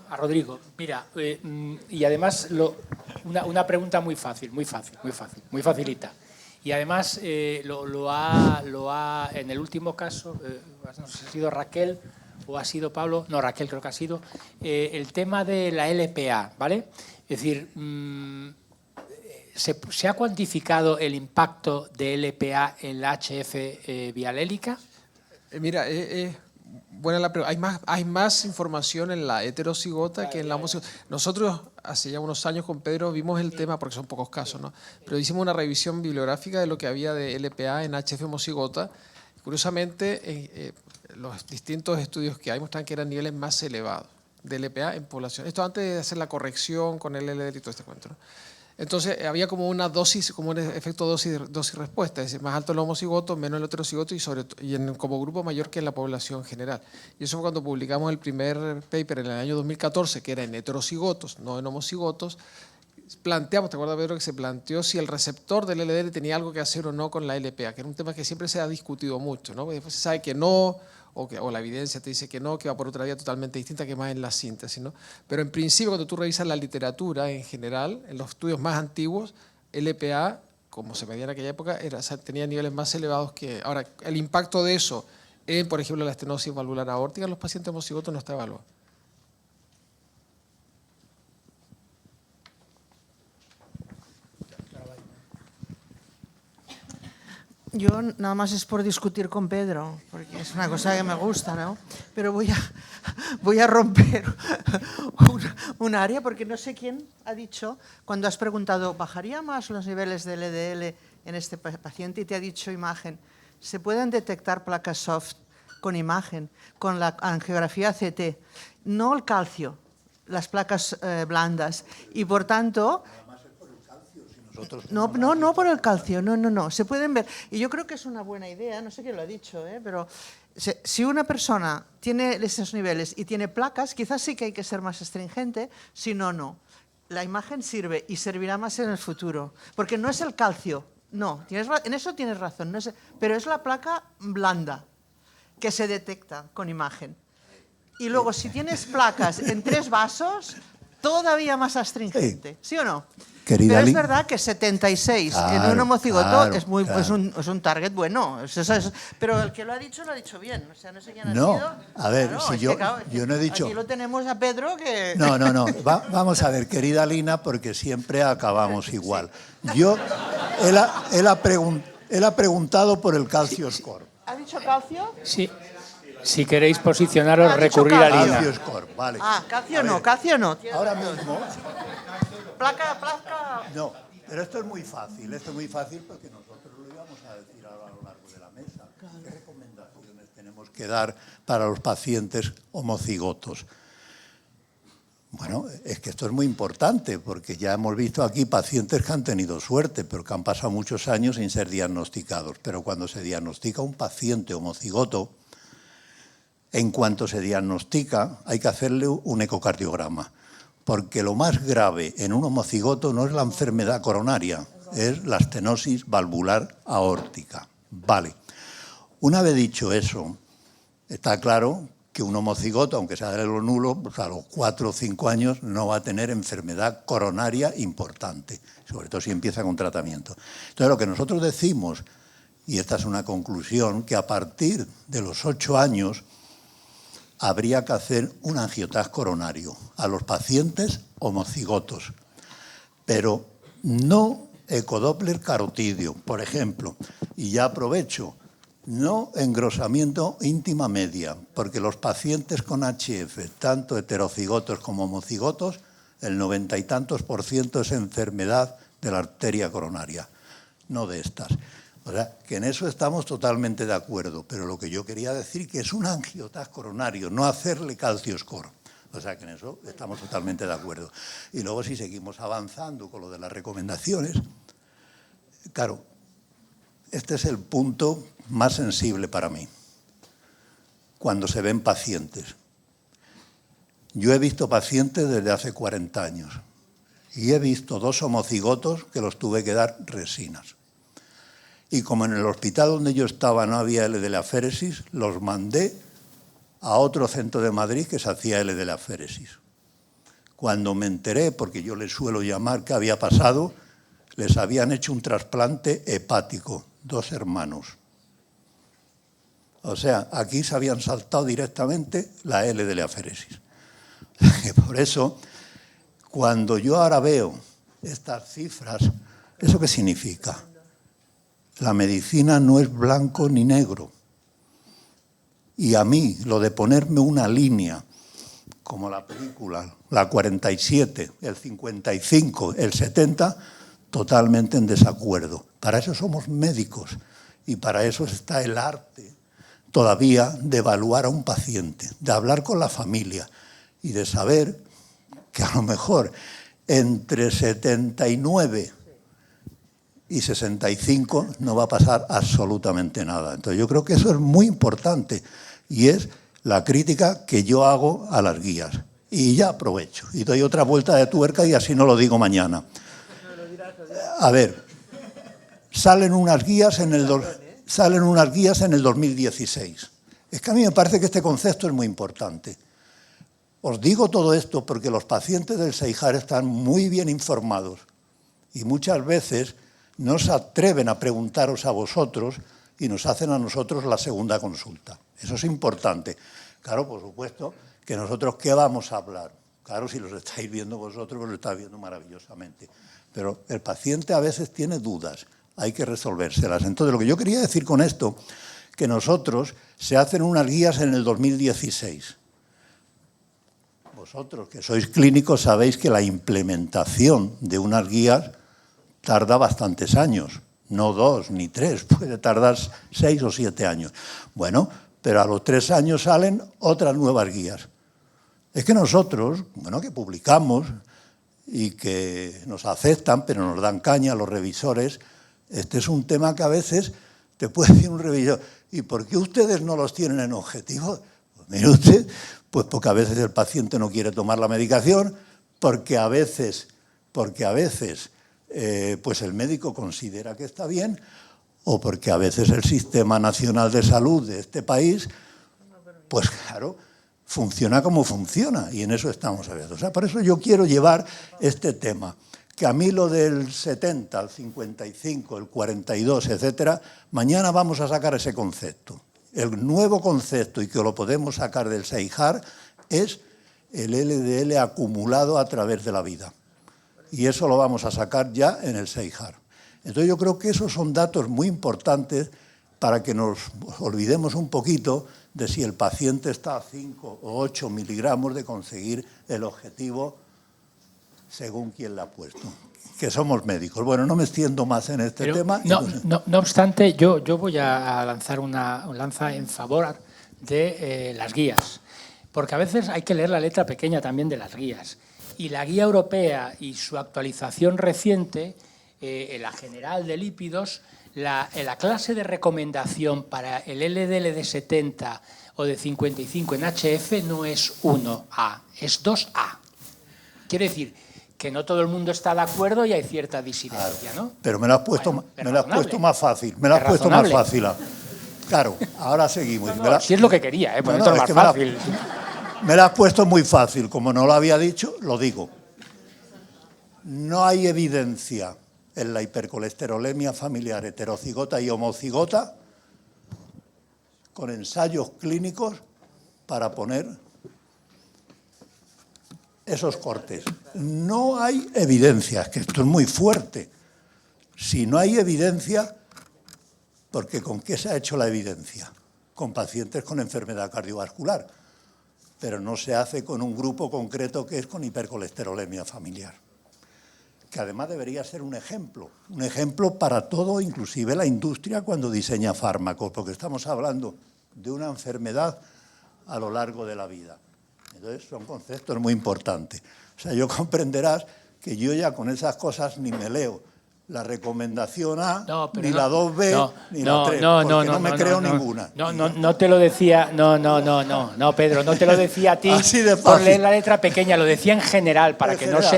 mira, y además una pregunta muy fácil, muy facilita. Y además lo ha en el último caso, no sé si ha sido Raquel o ha sido Pablo, no, Raquel creo que ha sido, el tema de la LPA, ¿vale? Es decir, ¿se ha cuantificado el impacto de LPA en la HF bialélica? Mira, bueno, hay más información en la heterocigota que en la homocigota. Nosotros hace ya unos años con Pedro vimos el tema, porque son pocos casos, ¿no? Pero hicimos una revisión bibliográfica de lo que había de LPA en HF homocigota. Curiosamente, los distintos estudios que hay muestran que eran niveles más elevados de LPA en población. Esto antes de hacer la corrección con el LDL y todo este cuento, ¿no? Entonces había como una dosis, como un efecto dosis-respuesta, es decir, más alto el homocigoto, menos el heterocigoto como grupo mayor que en la población general. Y eso fue cuando publicamos el primer paper en el año 2014, que era en heterocigotos, no en homocigotos. Planteamos, ¿te acuerdas, Pedro, que se planteó si el receptor del LDL tenía algo que hacer o no con la LPA, que era un tema que siempre se ha discutido mucho, ¿no? Después se sabe que no, o la evidencia te dice que no, que va por otra vía totalmente distinta, que más en la síntesis, ¿no? Pero en principio, cuando tú revisas la literatura en general, en los estudios más antiguos, LPA, como se medía en aquella época, tenía niveles más elevados que... Ahora, el impacto de eso en, por ejemplo, la estenosis valvular aórtica en los pacientes homocigotos no está evaluado. Yo nada más es por discutir con Pedro, porque es una cosa que me gusta, ¿no? Pero voy a romper un área, porque no sé quién ha dicho, cuando has preguntado, ¿bajaría más los niveles de LDL en este paciente? Y te ha dicho imagen. Se pueden detectar placas soft con imagen, con la angiografía CT, no el calcio, las placas blandas. Y por tanto... No por el calcio, no, se pueden ver. Y yo creo que es una buena idea, no sé quién lo ha dicho, pero si una persona tiene esos niveles y tiene placas, quizás sí que hay que ser más astringente, si no, no. La imagen sirve y servirá más en el futuro, porque no es el calcio, no, en eso tienes razón, no es, pero es la placa blanda que se detecta con imagen. Y luego, si tienes placas en 3 vasos, todavía más astringente, ¿sí o no? Querida Pero es verdad que 76 en un homocigoto es un target bueno. Pero el que lo ha dicho bien. O sea, no sé quién ha sido. A ver, claro, si yo no he dicho... Aquí lo tenemos a Pedro que... No. Vamos a ver, querida Lina, porque siempre acabamos igual. Él ha preguntado por el calcio score. ¿Ha dicho calcio? Sí. Si queréis posicionaros, recurrir a calcio. Lina. Calcio score, vale. Calcio no. Ahora mismo... Placa. No, pero esto es muy fácil porque nosotros lo íbamos a decir ahora a lo largo de la mesa. ¿Qué recomendaciones tenemos que dar para los pacientes homocigotos? Bueno, es que esto es muy importante porque ya hemos visto aquí pacientes que han tenido suerte, pero que han pasado muchos años sin ser diagnosticados. Pero cuando se diagnostica un paciente homocigoto, en cuanto se diagnostica hay que hacerle un ecocardiograma, porque lo más grave en un homocigoto no es la enfermedad coronaria, es la estenosis valvular aórtica. Vale. Una vez dicho eso, está claro que un homocigoto, aunque sea de lo nulo, pues a los 4 o 5 años no va a tener enfermedad coronaria importante, sobre todo si empieza con tratamiento. Entonces, lo que nosotros decimos, y esta es una conclusión, que a partir de los 8 años habría que hacer un angioTAC coronario a los pacientes homocigotos, pero no ecodoppler carotidio, por ejemplo, y ya aprovecho, no engrosamiento íntima media, porque los pacientes con HF, tanto heterocigotos como homocigotos, el 90 y tantos % es enfermedad de la arteria coronaria, no de estas. O sea, que en eso estamos totalmente de acuerdo, pero lo que yo quería decir que es un angioTAC coronario, no hacerle calcio score. O sea, que en eso estamos totalmente de acuerdo. Y luego si seguimos avanzando con lo de las recomendaciones, claro, este es el punto más sensible para mí, cuando se ven pacientes. Yo he visto pacientes desde hace 40 años y he visto 2 homocigotos que los tuve que dar resinas. Y como en el hospital donde yo estaba no había L de la aféresis, los mandé a otro centro de Madrid que se hacía L de la aféresis. Cuando me enteré, porque yo les suelo llamar qué había pasado, les habían hecho un trasplante hepático, 2 hermanos. O sea, aquí se habían saltado directamente la L de la aféresis. Por eso, cuando yo ahora veo estas cifras, ¿eso qué significa? La medicina no es blanco ni negro. Y a mí, lo de ponerme una línea, como la película, la 47, el 55, el 70, totalmente en desacuerdo. Para eso somos médicos y para eso está el arte todavía de evaluar a un paciente, de hablar con la familia y de saber que a lo mejor entre 79 y 65 no va a pasar absolutamente nada. Entonces yo creo que eso es muy importante y es la crítica que yo hago a las guías. Y ya aprovecho y doy otra vuelta de tuerca y así no lo digo mañana. A ver, salen unas guías en el 2016. Es que a mí me parece que este concepto es muy importante. Os digo todo esto porque los pacientes del SEIJAR están muy bien informados y muchas veces no se atreven a preguntaros a vosotros y nos hacen a nosotros la segunda consulta. Eso es importante. Claro, por supuesto, que nosotros, ¿qué vamos a hablar? Claro, si los estáis viendo vosotros, pues lo estáis viendo maravillosamente. Pero el paciente a veces tiene dudas, hay que resolvérselas. Entonces, lo que yo quería decir con esto, que nosotros se hacen unas guías en el 2016. Vosotros, que sois clínicos, sabéis que la implementación de unas guías tarda bastantes años, no 2 ni 3, puede tardar 6 o 7 años. Bueno, pero a los 3 años salen otras nuevas guías. Es que nosotros, bueno, que publicamos y que nos aceptan, pero nos dan caña a los revisores, este es un tema que a veces te puede decir un revisor, ¿y por qué ustedes no los tienen en objetivo? Pues mire usted, pues porque a veces el paciente no quiere tomar la medicación, porque a veces pues el médico considera que está bien, o porque a veces el Sistema Nacional de Salud de este país, pues claro, funciona como funciona, y en eso estamos abiertos. O sea, por eso yo quiero llevar este tema, que a mí lo del 70, el 55, el 42, etcétera, mañana vamos a sacar ese concepto. El nuevo concepto, y que lo podemos sacar del SEIJAR, es el LDL acumulado a través de la vida. Y eso lo vamos a sacar ya en el SEIJAR. Entonces yo creo que esos son datos muy importantes para que nos olvidemos un poquito de si el paciente está a 5 o 8 miligramos de conseguir el objetivo según quien le ha puesto. Que somos médicos. Bueno, no me extiendo más en este tema. No obstante, yo voy a lanzar una lanza en favor de las guías. porque a veces hay que leer la letra pequeña también de las guías. Y la guía europea y su actualización reciente, en la general de lípidos, la clase de recomendación para el LDL de 70 o de 55 en HF no es 1A, es 2A. Quiere decir que no todo el mundo está de acuerdo y hay cierta disidencia, ¿no? Pero me lo has puesto, Bueno, me lo has puesto más fácil. Me lo has Es puesto más razonable. fácil. Claro, ahora seguimos. Si es lo que quería, No, ponerlo es más que fácil. me lo has puesto muy fácil. Como no lo había dicho, lo digo. No hay evidencia en la hipercolesterolemia familiar heterocigota y homocigota con ensayos clínicos para poner esos cortes. No hay evidencia, es que esto es muy fuerte. Si no hay evidencia, porque ¿con qué se ha hecho la evidencia? Con pacientes con enfermedad cardiovascular, pero no se hace con un grupo concreto que es con hipercolesterolemia familiar, que además debería ser un ejemplo para todo, inclusive la industria cuando diseña fármacos, porque estamos hablando de una enfermedad a lo largo de la vida. Entonces son conceptos muy importantes. O sea, yo comprenderás que yo ya con esas cosas ni me leo la recomendación A, ni la 2B, ni la 3, porque no me creo ninguna. No te lo decía, no, Pedro, no te lo decía a ti Así de por fácil. leer la letra pequeña, lo decía en general, para En que general. no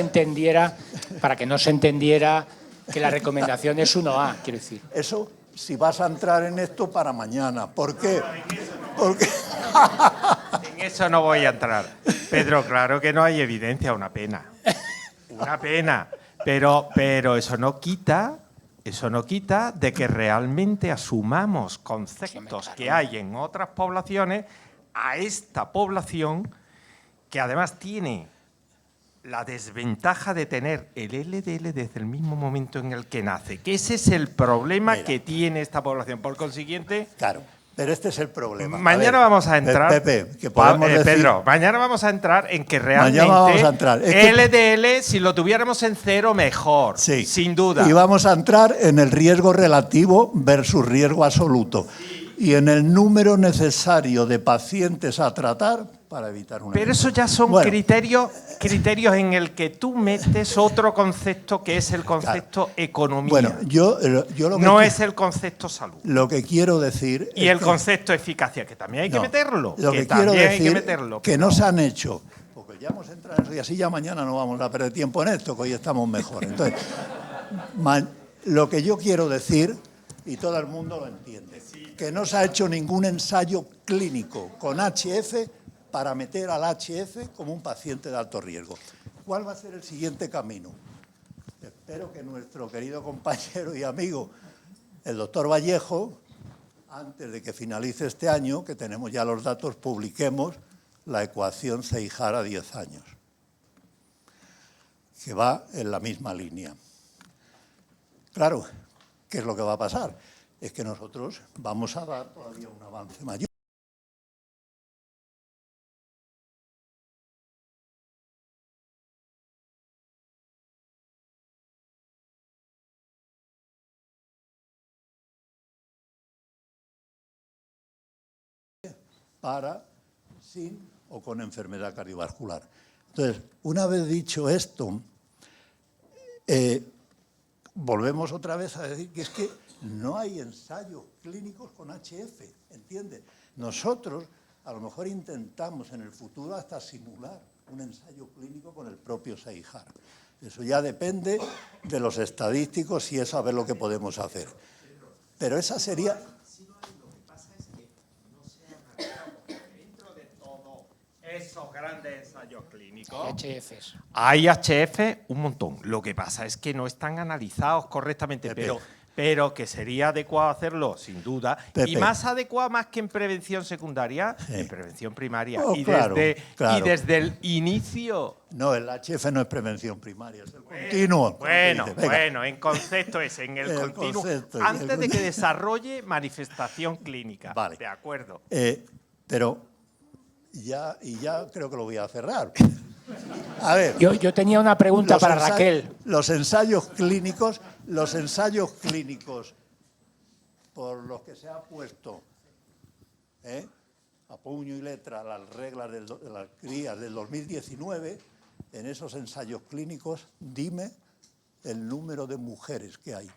se entendiera que la recomendación es 1A, quiero decir. Eso, si vas a entrar en esto para mañana. ¿Por qué? Porque En eso no voy a entrar. Pedro, claro que no hay evidencia, una pena. Una pena. Pero eso no quita de que realmente asumamos conceptos que hay en otras poblaciones a esta población que además tiene la desventaja de tener el LDL desde el mismo momento en el que nace, que ese es el problema que tiene esta población. Por consiguiente, claro, pero este es el problema. mañana vamos a entrar, Pepe, que podemos decir, Pedro, mañana vamos a entrar en que Mañana realmente vamos a entrar. Es que- LDL, si lo tuviéramos en 0, mejor, sí, sin duda. Y vamos a entrar en el riesgo relativo versus riesgo absoluto. Y en el número necesario de pacientes a tratar para evitar una... Pero eso ya son Bueno, criterios en el que tú metes otro concepto que es el concepto economía. Bueno, yo lo que no es el concepto salud. Lo que quiero decir... Y es el que- concepto eficacia, que también hay que No, meterlo. Lo que quiero también hay decir que meterlo. que no se han hecho, porque ya hemos entrado en eso y así ya mañana no vamos a perder tiempo en esto, que hoy estamos mejor. Entonces, lo que yo quiero decir, y todo el mundo lo entiende, que no se ha hecho ningún ensayo clínico con HF para meter al HF como un paciente de alto riesgo. ¿Cuál va a ser el siguiente camino? Espero que nuestro querido compañero y amigo, el doctor Vallejo, antes de que finalice este año, que tenemos ya los datos, publiquemos la ecuación Seijar a 10 años, que va en la misma línea. Claro, ¿qué es lo que va a pasar? Es que nosotros vamos a dar todavía un avance mayor. Para, sin o con enfermedad cardiovascular. Entonces, una vez dicho esto, volvemos otra vez a decir que es que no hay ensayos clínicos con HF, ¿entiendes? Nosotros a lo mejor intentamos en el futuro hasta simular un ensayo clínico con el propio Seijar. Eso ya depende de los estadísticos y es saber lo que podemos hacer. Pero esa sería... Esos grandes ensayos clínicos. HFs. Hay HF un montón. Lo que pasa es que no están analizados correctamente, Pepe. pero que sería adecuado hacerlo, sin duda. Pepe. Y más adecuado, más que en prevención secundaria, Sí. en prevención primaria. Oh, y, claro, claro. y desde el inicio. No, el HF no es prevención primaria, es el continuo. Bueno, Dice, venga. bueno, en concepto es en el, El continuo, concepto, y antes el- de que desarrolle manifestación clínica. Vale. De acuerdo. Pero ya creo que lo voy a cerrar. A ver, Yo tenía una pregunta los para ensa- Raquel. Los ensayos clínicos por los que se ha puesto a puño y letra las reglas de las guías del 2019, en esos ensayos clínicos, dime el número de mujeres que hay.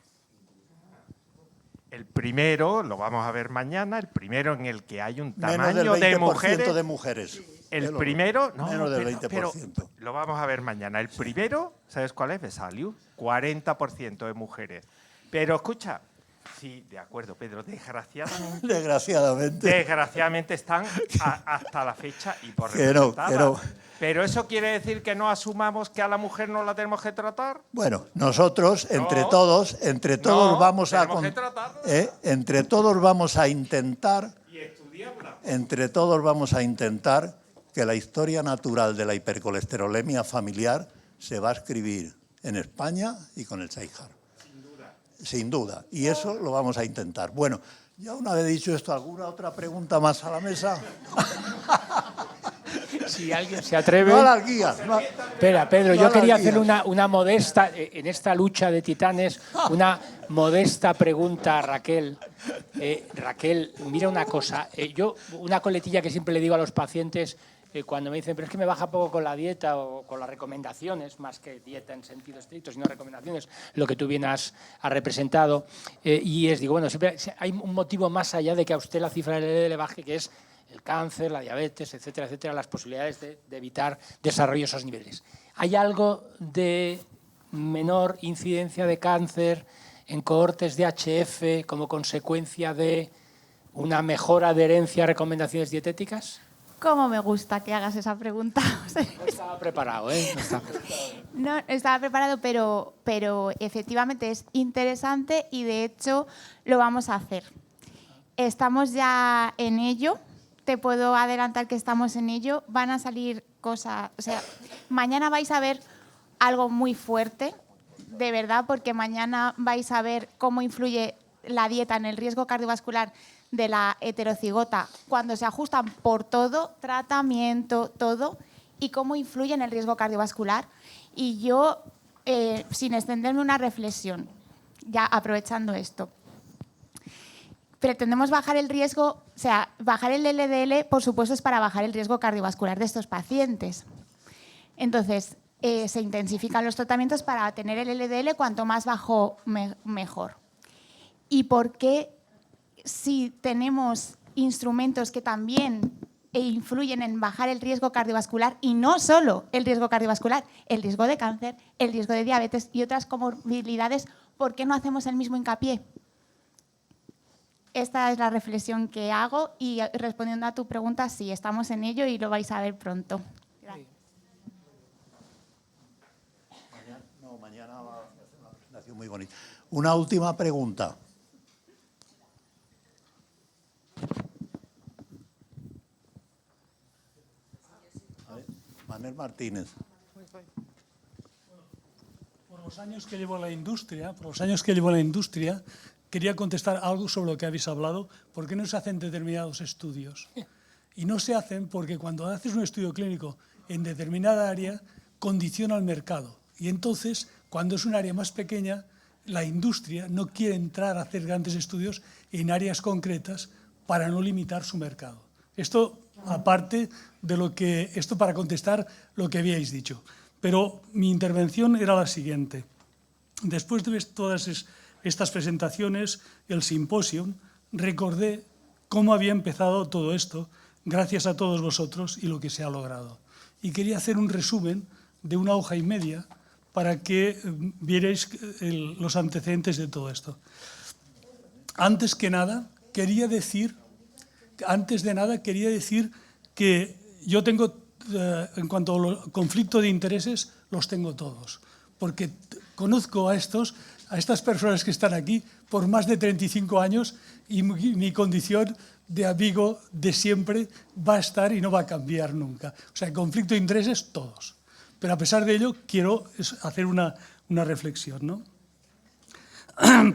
El primero, lo vamos a ver mañana, el primero en el que hay un tamaño Menos del 20% de mujeres. de mujeres. El primero, no, menos del 20%. pero lo vamos a ver mañana. El primero, ¿sabes cuál es? Vesalius, 40% de mujeres. Pero escucha, sí, de acuerdo, Pedro, desgraciadamente están hasta la fecha y por representadas. Pero eso quiere decir que no asumamos que a la mujer no la tenemos que tratar. Bueno, nosotros entre todos vamos a entre todos vamos a intentar que la historia natural de la hipercolesterolemia familiar se va a escribir en España y con el Saijar. Sin duda. Y eso lo vamos a intentar. Bueno, ya una vez dicho esto, ¿alguna otra pregunta más a la mesa? Si alguien se atreve... No a las guías. No. Espera, Pedro, yo quería hacer una modesta, en esta lucha de titanes, una modesta pregunta a Raquel. Raquel, mira una cosa. Yo, una coletilla que siempre le digo a los pacientes cuando me dicen, pero es que me baja poco con la dieta o con las recomendaciones, más que dieta en sentido estricto, sino recomendaciones, lo que tú bien has representado. Y digo, bueno, siempre hay un motivo más allá de que a usted la cifra del LDL le baje, que es el cáncer, la diabetes, etcétera, etcétera, las posibilidades de evitar desarrollo de esos niveles. ¿Hay algo de menor incidencia de cáncer en cohortes de HF como consecuencia de una mejor adherencia a recomendaciones dietéticas? ¿Cómo me gusta que hagas esa pregunta? No estaba preparado, ¿eh? No estaba preparado. No estaba preparado, pero efectivamente es interesante y de hecho lo vamos a hacer. Estamos ya en ello. Te puedo adelantar que estamos en ello. Van a salir cosas... O sea, mañana vais a ver algo muy fuerte, de verdad, porque mañana vais a ver cómo influye la dieta en el riesgo cardiovascular de la heterocigota cuando se ajustan por todo, tratamiento, todo, y cómo influye en el riesgo cardiovascular. Y yo, sin extenderme, una reflexión, ya aprovechando esto. Pretendemos bajar el riesgo, o sea, bajar el LDL, por supuesto, es para bajar el riesgo cardiovascular de estos pacientes. Entonces, se intensifican los tratamientos para tener el LDL cuanto más bajo, mejor. ¿Y por qué, si tenemos instrumentos que también influyen en bajar el riesgo cardiovascular, y no solo el riesgo cardiovascular, el riesgo de cáncer, el riesgo de diabetes y otras comorbilidades, por qué no hacemos el mismo hincapié? Esta es la reflexión que hago y respondiendo a tu pregunta, sí, estamos en ello y lo vais a ver pronto. Gracias. Mañana va a hacer una presentación muy bonita. Una última pregunta. Manuel Martínez. Por los años que llevo en la industria, quería contestar algo sobre lo que habéis hablado. ¿Por qué no se hacen determinados estudios? Y no se hacen porque cuando haces un estudio clínico en determinada área, condiciona al mercado. Y entonces, cuando es un área más pequeña, la industria no quiere entrar a hacer grandes estudios en áreas concretas para no limitar su mercado. Esto, aparte de esto para contestar lo que habíais dicho. Pero mi intervención era la siguiente. Después de ver todas estas presentaciones, el simposio, recordé cómo había empezado todo esto, gracias a todos vosotros y lo que se ha logrado. Y quería hacer un resumen de una hoja y media para que vierais los antecedentes de todo esto. Antes de nada, quería decir que yo tengo, en cuanto al conflicto de intereses, los tengo todos, porque conozco a estas personas que están aquí por más de 35 años y mi condición de amigo de siempre va a estar y no va a cambiar nunca. O sea, conflicto de intereses, todos. Pero a pesar de ello, quiero hacer una reflexión, ¿no?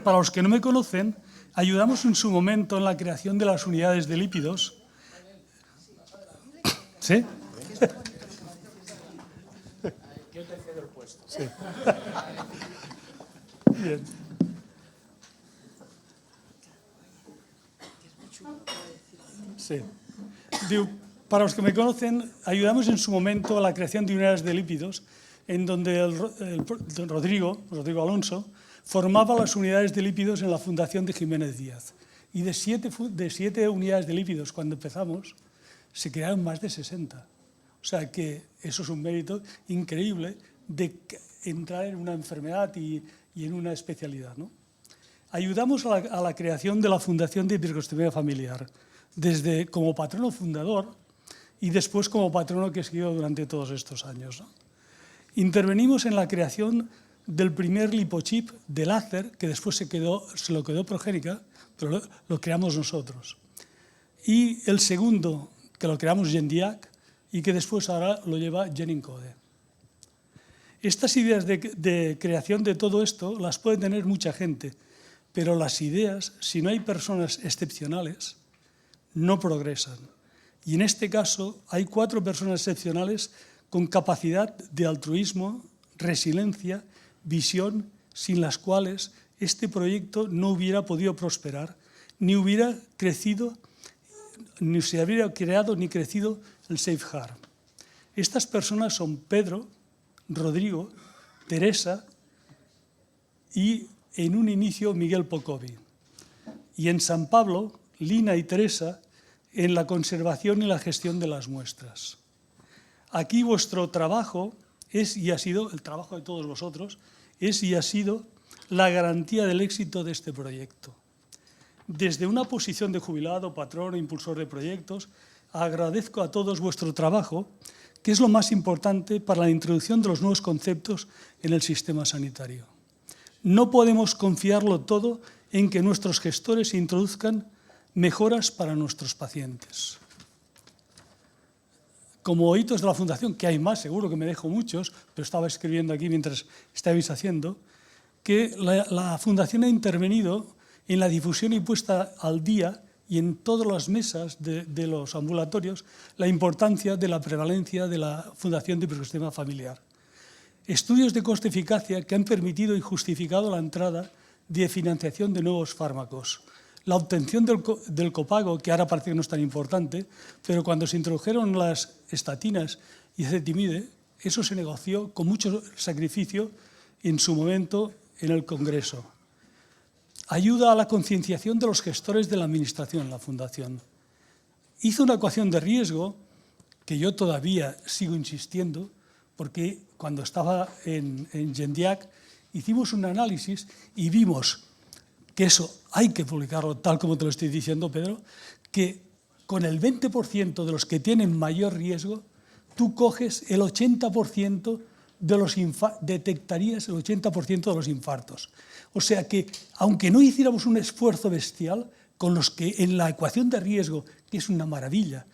Para los que no me conocen, ayudamos en su momento en la creación de las unidades de lípidos. ¿Sí? Yo te cedo el puesto. Sí. Bien. Sí. Para los que me conocen, ayudamos en su momento a la creación de unidades de lípidos, en donde Rodrigo Alonso formaba las unidades de lípidos en la Fundación de Jiménez Díaz. Y de 7 unidades de lípidos, cuando empezamos, se crearon más de 60. O sea que eso es un mérito increíble de entrar en una enfermedad y en una especialidad, ¿no? Ayudamos a la creación de la Fundación de Hipercolesterolemia Familiar, desde como patrono fundador y después como patrono que he seguido durante todos estos años, ¿no? Intervenimos en la creación del primer lipochip de láser, que después se lo quedó Progénica, pero lo creamos nosotros. Y el segundo, que lo creamos Gendiac, y que después ahora lo lleva Genicode. Estas ideas de creación de todo esto las puede tener mucha gente, pero las ideas, si no hay personas excepcionales, no progresan. Y en este caso hay 4 personas excepcionales con capacidad de altruismo, resiliencia, visión, sin las cuales este proyecto no hubiera podido prosperar, ni hubiera crecido, ni se habría creado ni crecido el Safe Heart. Estas personas son Pedro, Rodrigo, Teresa y, en un inicio, Miguel Pocovi. Y en San Pablo, Lina y Teresa en la conservación y la gestión de las muestras. Aquí vuestro trabajo es y ha sido, el trabajo de todos vosotros, es y ha sido la garantía del éxito de este proyecto. Desde una posición de jubilado, patrón e impulsor de proyectos, agradezco a todos vuestro trabajo, que es lo más importante para la introducción de los nuevos conceptos en el sistema sanitario. No podemos confiarlo todo en que nuestros gestores introduzcan mejoras para nuestros pacientes. Como hitos de la Fundación, que hay más, seguro que me dejo muchos, pero estaba escribiendo aquí mientras estabais haciendo, que la Fundación ha intervenido en la difusión y puesta al día y en todas las mesas de los ambulatorios la importancia de la prevalencia de la Fundación de Hipercolesterolemia Familiar. Estudios de coste-eficacia que han permitido y justificado la entrada de financiación de nuevos fármacos. La obtención del copago, que ahora parece que no es tan importante, pero cuando se introdujeron las estatinas y ezetimibe, eso se negoció con mucho sacrificio en su momento en el Congreso. Ayuda a la concienciación de los gestores de la administración, la Fundación. Hizo una ecuación de riesgo, que yo todavía sigo insistiendo, porque cuando estaba en Gendiac hicimos un análisis y vimos que eso hay que publicarlo, tal como te lo estoy diciendo, Pedro, que con el 20% de los que tienen mayor riesgo, tú coges el 80% de los detectarías el 80% de los infartos. O sea que, aunque no hiciéramos un esfuerzo bestial, con los que en la ecuación de riesgo, que es una maravilla,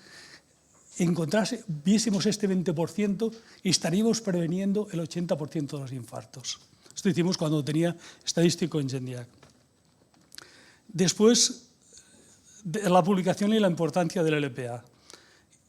viésemos este 20% y estaríamos preveniendo el 80% de los infartos. Esto hicimos cuando tenía estadístico en Gendiac. Después, de la publicación y la importancia del LPA.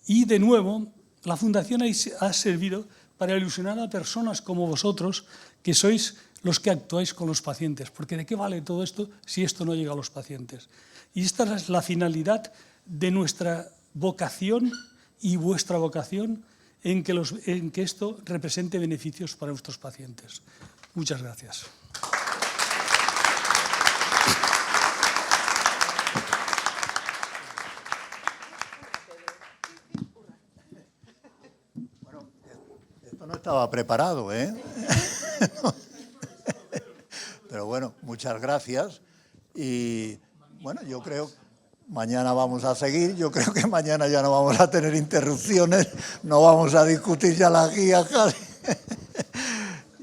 Y, de nuevo, la Fundación ha servido para ilusionar a personas como vosotros, que sois los que actuáis con los pacientes. Porque ¿de qué vale todo esto si esto no llega a los pacientes? Y esta es la finalidad de nuestra vocación y vuestra vocación en que esto represente beneficios para nuestros pacientes. Muchas gracias. No estaba preparado, ¿eh? Pero bueno, muchas gracias. Y bueno, yo creo que mañana vamos a seguir. Yo creo que mañana ya no vamos a tener interrupciones, no vamos a discutir ya las guías casi.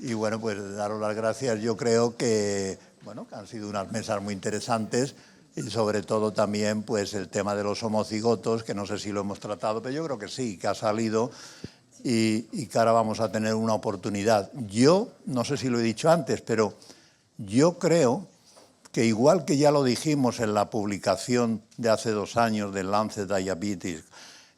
Y bueno, pues daros las gracias. Yo creo que, bueno, que han sido unas mesas muy interesantes y sobre todo también pues el tema de los homocigotos, que no sé si lo hemos tratado, pero yo creo que sí, que ha salido. Y que ahora vamos a tener una oportunidad. Yo, no sé si lo he dicho antes, pero yo creo que igual que ya lo dijimos en la publicación de hace 2 años del Lancet Diabetes,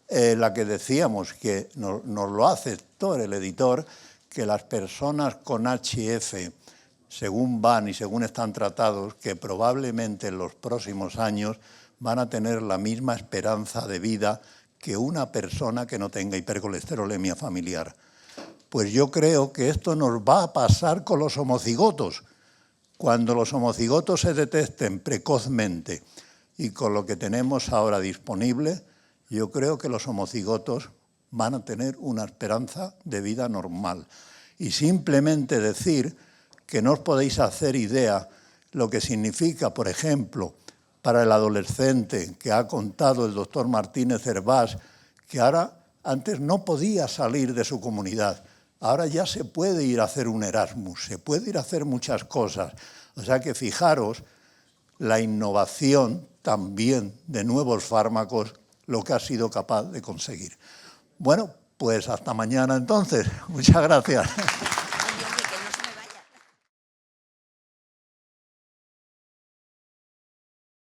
la que decíamos que nos lo hace Thor, el editor, que las personas con HF, según van y según están tratados, que probablemente en los próximos años van a tener la misma esperanza de vida que una persona que no tenga hipercolesterolemia familiar. Pues yo creo que esto nos va a pasar con los homocigotos. Cuando los homocigotos se detecten precozmente y con lo que tenemos ahora disponible, yo creo que los homocigotos van a tener una esperanza de vida normal. Y simplemente decir que no os podéis hacer idea lo que significa, por ejemplo, para el adolescente que ha contado el doctor Martínez Hervás, que ahora antes no podía salir de su comunidad, ahora ya se puede ir a hacer un Erasmus, se puede ir a hacer muchas cosas. O sea que fijaros la innovación también de nuevos fármacos, lo que ha sido capaz de conseguir. Bueno, pues hasta mañana entonces. Muchas gracias.